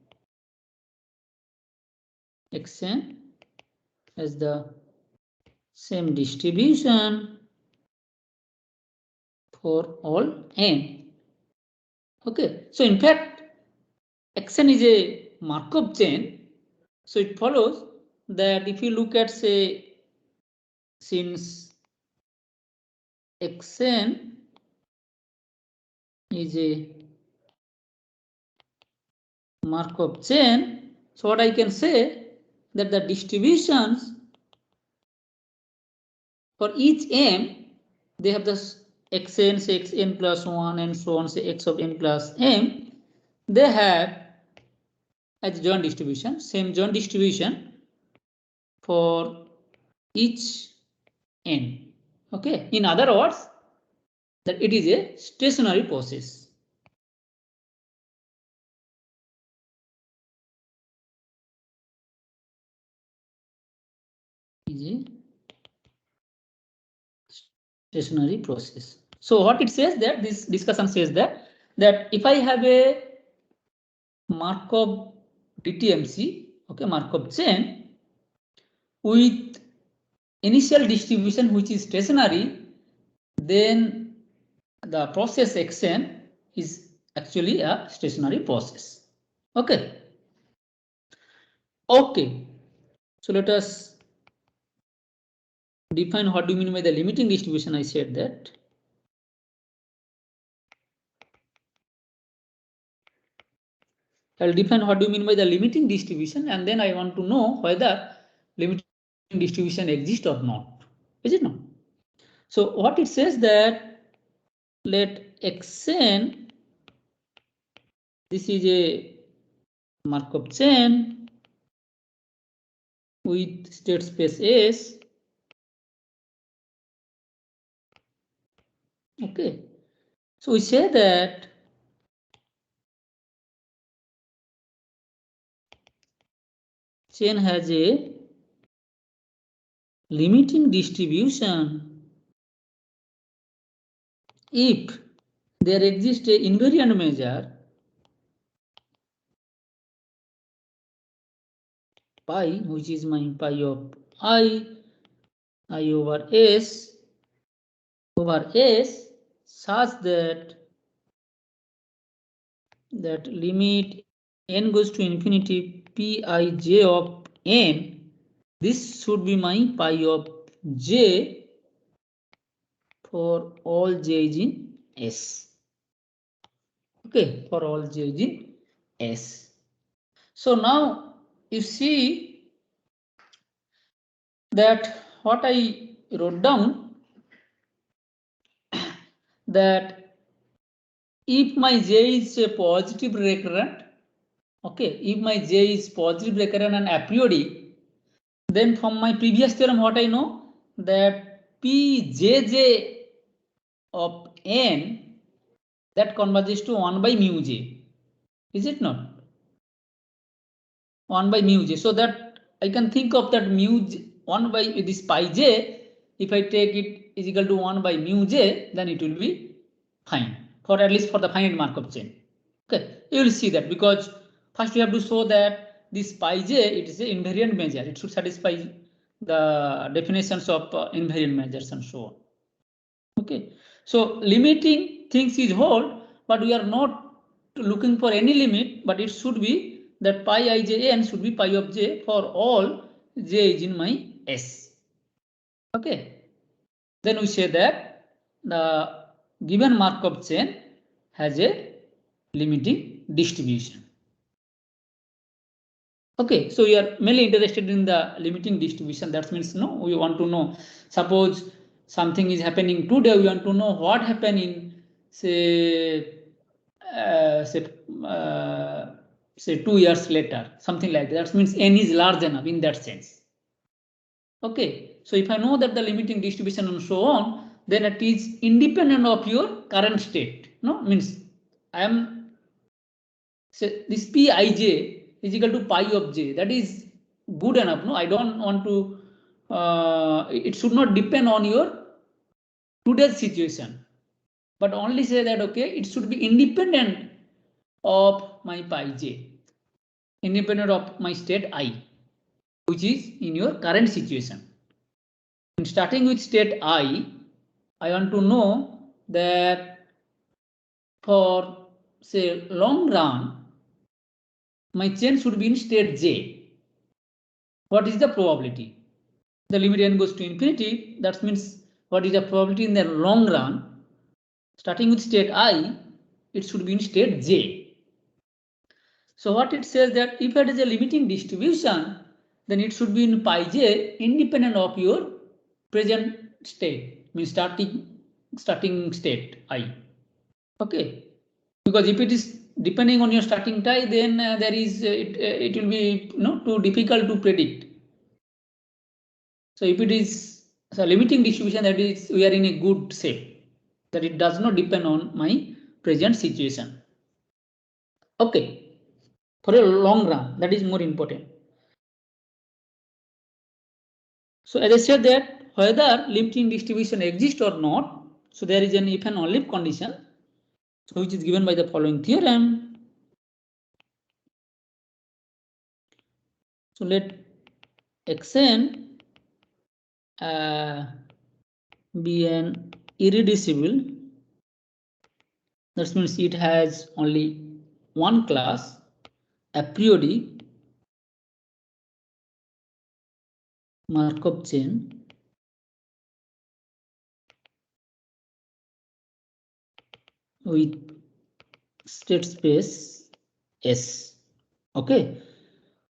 Xn has the same distribution for all n. Okay, so in fact, xn is a Markov chain. So it follows that if you look at, say, since xn is a Markov chain, so what I can say that the distributions for each m, they have this xn, say xn plus 1 and so on, say x of n plus m. They have as joint distribution, same joint distribution for each n. Okay, in other words, that it is a stationary process. Is a stationary process. So what it says that this discussion says that if I have a Markov DTMC, okay, Markov chain with initial distribution which is stationary, then the process xn is actually a stationary process. Okay. Okay. So let us define what do you mean by the limiting distribution. I said that. I'll define what do you mean by the limiting distribution, and then I want to know whether limiting distribution exists or not. Is it not? So what it says that let xn, this is a Markov chain with state space S. Okay. So we say that chain has a limiting distribution if there exists a invariant measure pi, which is my pi of I over S such that limit n goes to infinity pij of n, this should be my pi of j for all j is in S. Okay, for all j is in S. So now you see that what I wrote down, that if my j is a positive recurrent, okay, if my j is positive recurrent and aperiodic, then from my previous theorem what I know, that pjj of n, that converges to 1 by mu j. Is it not? 1 by mu j. So that I can think of that mu j, 1 by this pi j, if I take it is equal to 1 by mu j, then it will be fine, for at least for the finite Markov chain. Okay, you will see that, because first we have to show that this pi j, it is an invariant measure. It should satisfy the definitions of invariant measures and so on. Okay, so limiting things is whole, but we are not looking for any limit, but it should be that pi ij n should be pi of j for all j is in my S. Okay, then we say that the given Markov chain has a limiting distribution. Okay, so we are mainly interested in the limiting distribution. That means we want to know, suppose something is happening today, we want to know what happened in say uh, say uh, say 2 years later, something like that. That means n is large enough in that sense. Okay, so if I know that the limiting distribution and so on, then it is independent of your current state. No, means I am, say this pij is equal to pi of j. That is good enough. No, I don't want to. It should not depend on your today's situation, but only say that okay, it should be independent of my pi j, independent of my state I, which is in your current situation. And starting with state I want to know that for say long run, my chain should be in state j. What is the probability? The limit n goes to infinity. That means what is the probability in the long run? Starting with state I, it should be in state j. So what it says that if it is a limiting distribution, then it should be in pi j independent of your present state, means starting state I. Okay, because if it is depending on your starting tie, then there is it will be too difficult to predict. So if it is a limiting distribution, that is we are in a good shape, that it does not depend on my present situation. Okay, for a long run, that is more important. So as I said that whether limiting distribution exists or not, so there is an if and only if condition, so which is given by the following theorem. So let Xn be an irreducible, that means it has only one class, a priori Markov chain with state space S. Okay,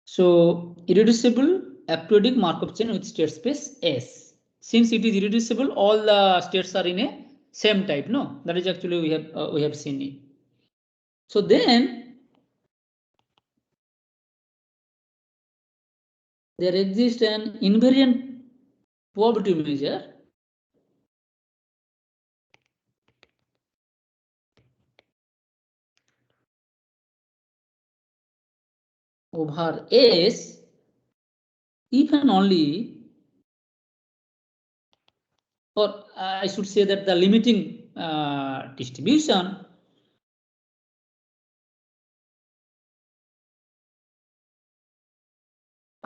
so irreducible aperiodic Markov chain with state space S. Since it is irreducible, all the states are in a same type. No, that is actually we have seen it. So then there exists an invariant probability measure over S if and only, or I should say that the limiting distribution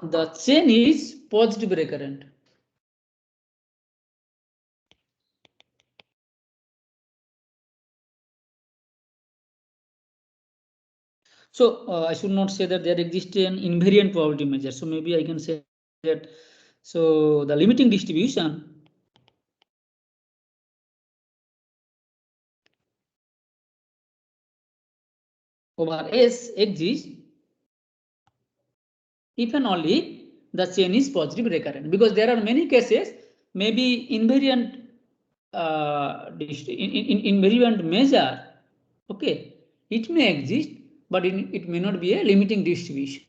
the chain is positive recurrent. So I should not say that there exists an invariant probability measure. So maybe I can say that. So the limiting distribution over S exists if and only the chain is positive recurrent, because there are many cases maybe invariant invariant measure. Okay, it may exist, but it may not be a limiting distribution.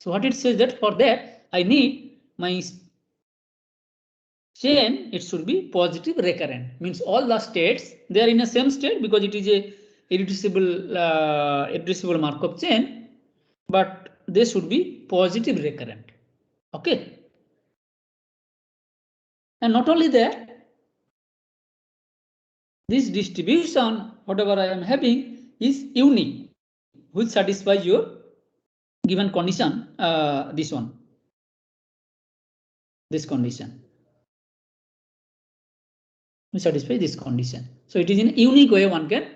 So what it says that for that I need my chain, it should be positive recurrent, means all the states they are in the same state because it is a irreducible Markov chain, but they should be positive recurrent. Okay, and not only that, this distribution whatever I am having is unique, which satisfies your given condition, this condition, which satisfies this condition. So it is in a unique way one can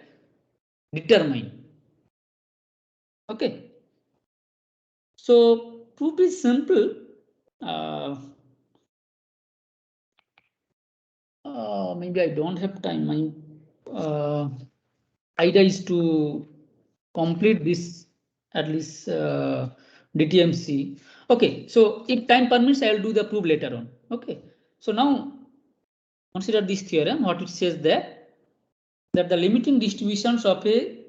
determine. Okay, so proof is simple. Maybe I don't have time. My idea is to complete this at least DTMC. Okay, so if time permits, I will do the proof later on. Okay, so now consider this theorem. What it says that the limiting distributions of a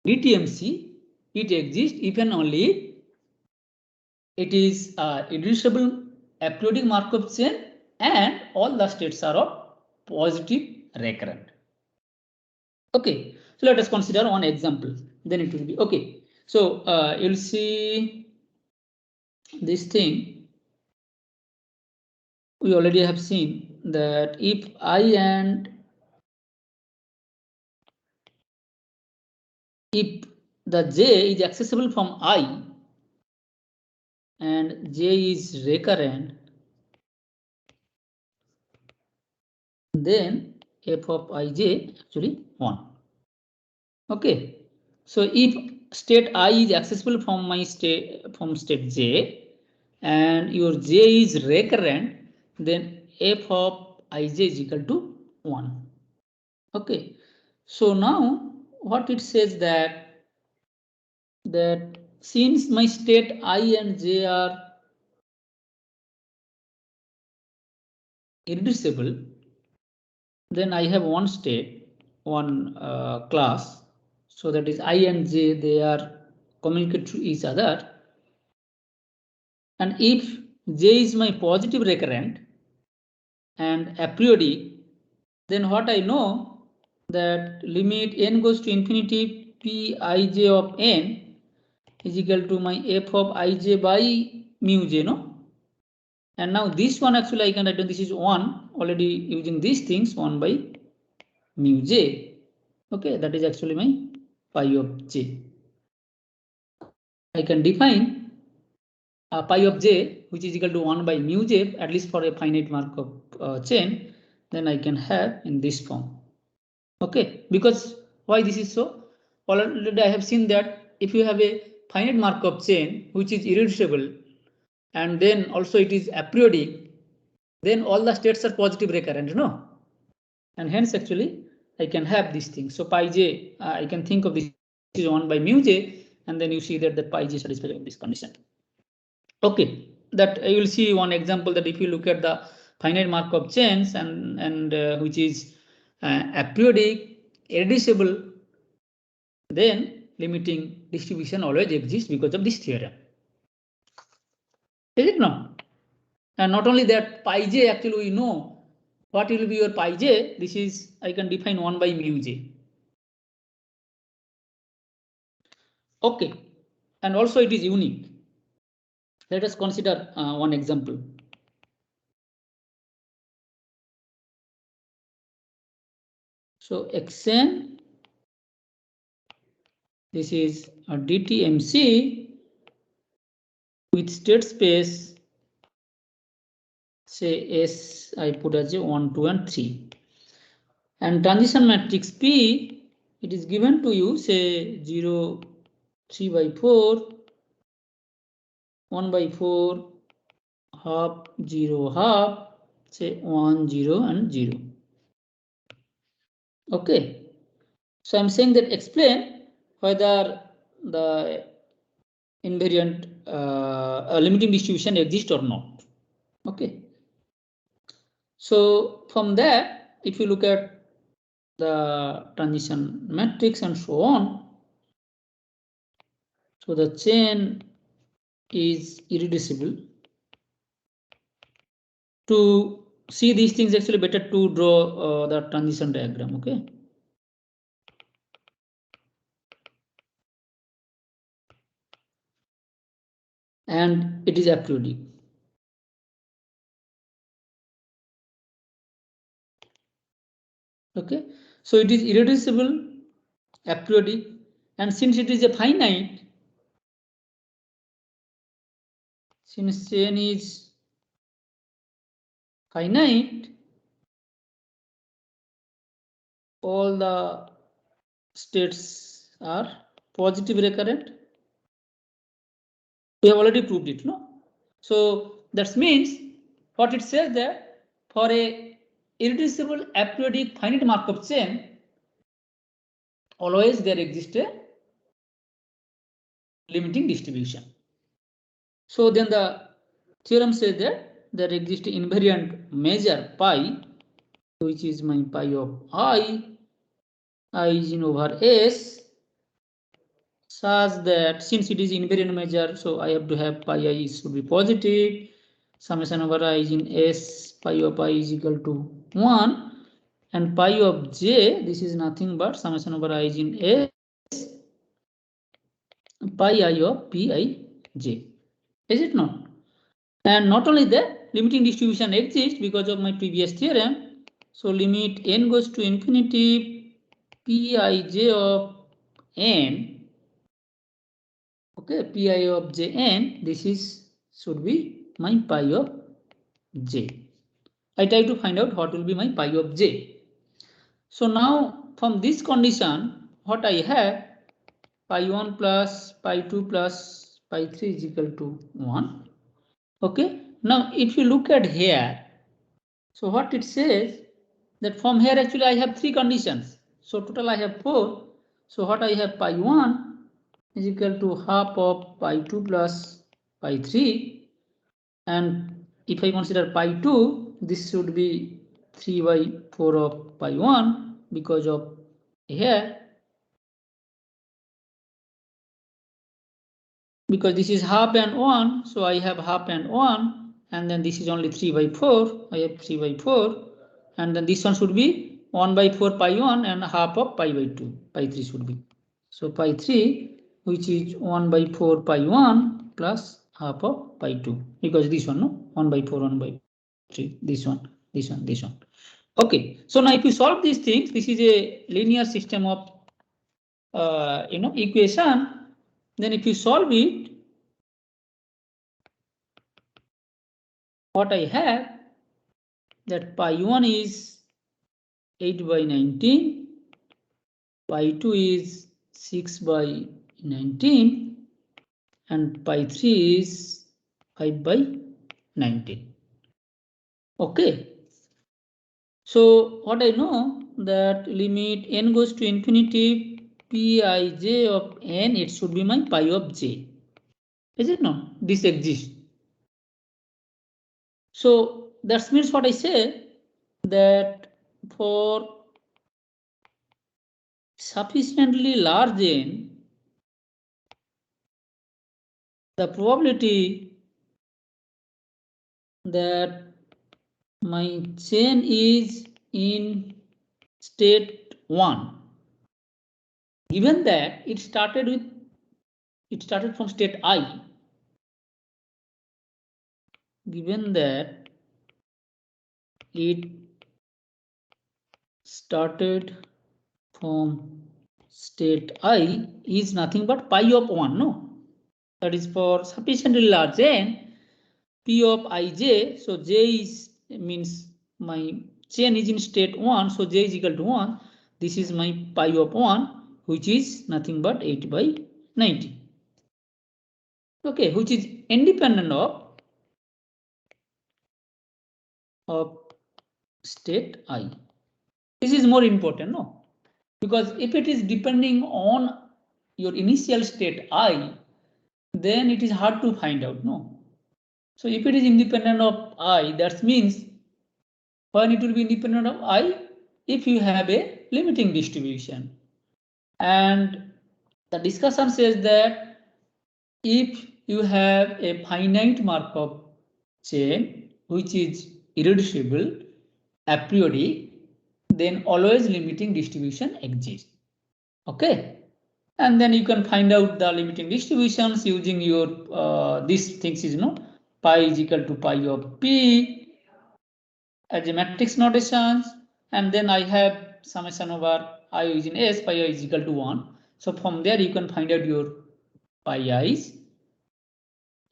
DTMC it exists if and only it is irreducible aperiodic Markov chain and all the states are of positive recurrent. Okay, so let us consider one example, then it will be okay. So you'll see this thing. We already have seen that if I and if the J is accessible from I and J is recurrent, then f of ij actually 1. Okay, so if state I is accessible from my state J and your J is recurrent, then f of ij is equal to 1. Okay, so now what it says that since my state I and J are irreducible, then I have one state, one class. So that is I and j, they are communicate to each other. And if j is my positive recurrent and aperiodic, then what I know that limit n goes to infinity pij of n is equal to my f of ij by mu j, no? And now this one actually I can write down, this is 1 already using these things, 1 by mu j. Okay, that is actually my pi of j. I can define pi of j, which is equal to 1 by mu j, at least for a finite Markov chain, then I can have in this form. Okay, because why this is so? Already I have seen that if you have a finite Markov chain which is irreducible and then also it is aperiodic, then all the states are positive recurrent, no? And hence actually I can have these things. So pi j, I can think of this is 1 by mu j, and then you see that pi j satisfies this condition. Okay, that you will see one example that if you look at the finite Markov chains and which is aperiodic, irreducible, then limiting distribution always exists because of this theorem. Is it not? And not only that, pi j actually we know what will be your pi j. This is I can define 1 by mu j. Okay, and also it is unique. Let us consider one example. So xn, this is a DTMC with state space, say S, I put as a 1, 2, and 3. And transition matrix P, it is given to you, say 0, 3 by 4, 1 by 4, half, 0, half, say 1, 0, and 0. Okay. So I'm saying that explain whether the invariant limiting distribution exists or not. Okay. So from that, if you look at the transition matrix and so on, so the chain is irreducible. To see these things, actually better to draw the transition diagram. Okay. And it is aperiodic. Okay, so it is irreducible, aperiodic, and since it is a finite, since chain is finite, all the states are positive recurrent. We have already proved it, no? So that means what it says that for a irreducible aperiodic finite Markov chain, always there exists a limiting distribution. So then the theorem says that there exists invariant measure pi, which is my pi of I is in over S, such that since it is invariant measure, so I have to have pi I should be positive. Summation over I is in S, pi of I is equal to 1, and pi of j, this is nothing but summation over I is in S, pi I of pi j. Is it not? And not only that, limiting distribution exists because of my previous theorem. So limit n goes to infinity pij of n. Okay, pi of jn, this is should be my pi of j. I try to find out what will be my pi of j. So now from this condition, what I have, pi 1 plus pi 2 plus pi 3 is equal to 1. Okay, now if you look at here, so what it says that from here actually I have 3 conditions. So total I have 4. So what I have, pi 1 is equal to half of pi 2 plus pi 3. And if I consider pi 2, this should be 3 by 4 of pi 1 because of here, because this is half and 1, so I have half and 1, and then this is only 3 by 4, I have 3 by 4, and then this one should be 1 by 4 pi 1 and half of pi by 2, pi 3 should be. So pi 3, which is 1 by 4 pi 1 plus half of pi 2, because this one, no, 1 by 4, 1 by 3, this one, this one, this one. Okay, so now if you solve these things, this is a linear system of equation. Then if you solve it, what I have, that pi 1 is 8 by 19, pi 2 is 6 by 19, and pi 3 is 5 by 19. Okay. So what I know, that limit n goes to infinity, pij of n, it should be my pi of j. Is it not? This exists. So that means what I say, that for sufficiently large n, the probability that my chain is in state 1, given that it started from state I, given that it started from state I is nothing but pi of 1, no? That is for sufficiently large n, p of ij, so j is means my chain is in state 1, so j is equal to 1. This is my pi of 1, which is nothing but 8 by 90. Okay, which is independent of state I. This is more important, no? Because if it is depending on your initial state I, then it is hard to find out, no? So if it is independent of I, that means when it will be independent of I, if you have a limiting distribution. And the discussion says that if you have a finite Markov chain which is irreducible a priori, then always limiting distribution exists. Okay, and then you can find out the limiting distributions using your these things is pi is equal to pi of p as a matrix notations, and then I have summation over I using s, pi I is equal to 1. So from there you can find out your pi i's,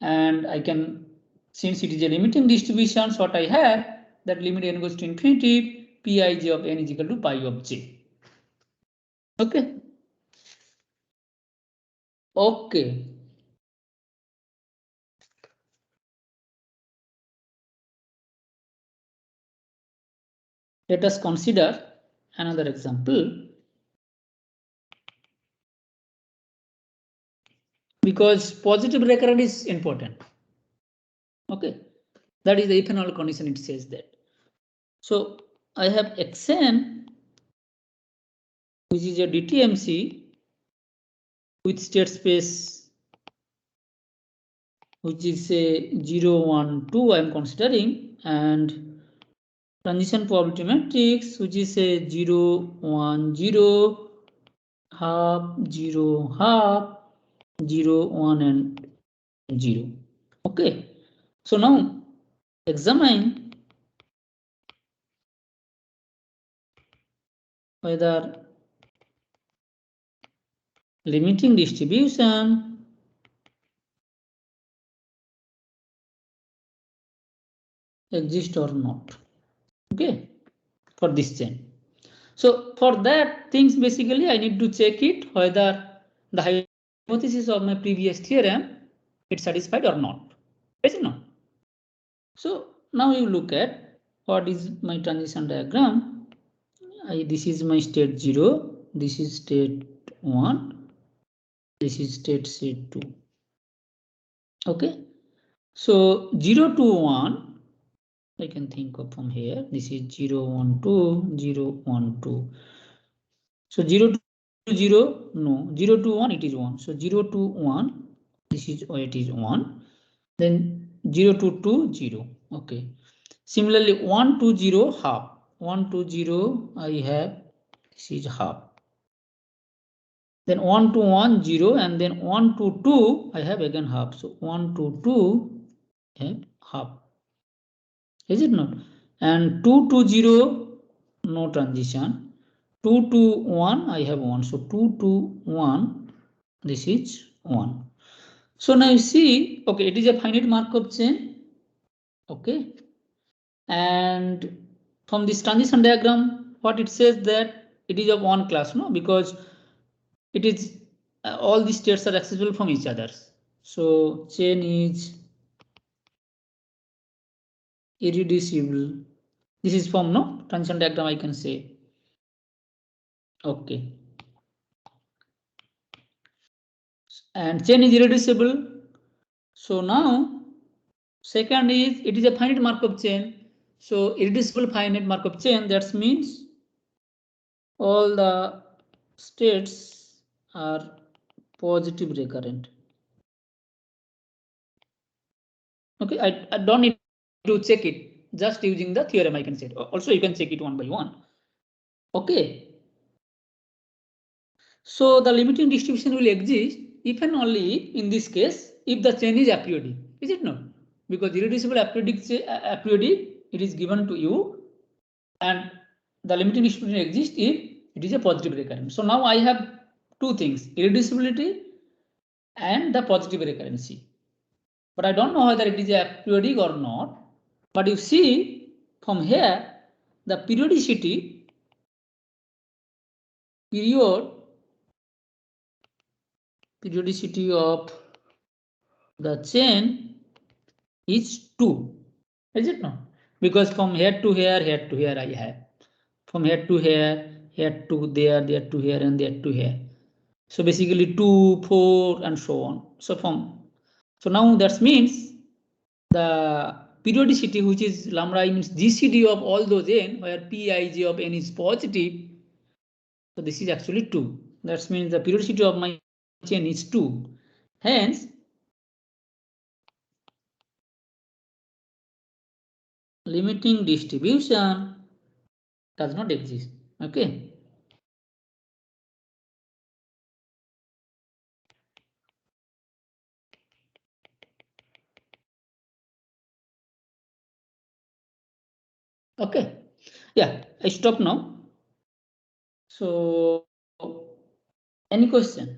and I can, since it is a limiting distribution, what I have, that limit n goes to infinity, pij of n is equal to pi of j. Okay. Okay. Let us consider another example, because positive recurrent is important. Okay, that is the ethanol condition, it says that. So I have xn, which is a DTMC with state space which is a 0, 1, 2 I am considering, and transition probability matrix which is a 0, 1, 0, half, 0, half, 0, 1 and 0. Okay, so now examine whether limiting distribution exists or not. Okay, for this chain. So for that things, basically I need to check it whether the hypothesis of my previous theorem it's satisfied or not. Is it not? So now you look at what is my transition diagram. This is my state 0, this is state 1, this is state 2. Okay, so 0 to 1, I can think of from here. This is 0, 1, 2, 0, 1, 2. So 0 to 0, no. 0 to 1, it is 1. So 0 to 1, this is it is 1. Then 0 to 2, 0. Okay. Similarly, 1 to 0, half. 1 to 0, I have, this is half. Then 1 to 1, 0. And then 1 to 2, I have again half. So 1 to 2, I have half. Is it not? And 2 to 0, no transition. 2 to 1, I have 1. So 2 to 1, this is 1. So now you see, okay, it is a finite Markov chain. Okay. And from this transition diagram, what it says that it is of one class, no? Because it is all these states are accessible from each other. So chain is irreducible. This is from no transition diagram, I can say. Okay. And chain is irreducible. So now, second is it is a finite Markov chain. So irreducible finite Markov chain, that means all the states are positive recurrent. Okay, I don't need to check it, just using the theorem I can say it. Also you can check it one by one. Okay, so the limiting distribution will exist if and only in this case if the chain is aperiodic, is it not? Because irreducible aperiodic, it is given to you, and the limiting distribution exists if it is a positive recurrence. So now I have two things, irreducibility and the positive recurrency. But I don't know whether it is a periodic or not. But you see from here, the periodicity of the chain is 2. Is it not? Because from here to here I have. From here to there, there to here, and there to here. So basically 2, 4, and so on. So now that means the periodicity, which is lambda I, means GCD of all those n, where Pij of n is positive. So this is actually 2. That means the periodicity of my chain is 2. Hence, limiting distribution does not exist. Okay. Okay. Yeah, I stop now. So, any question?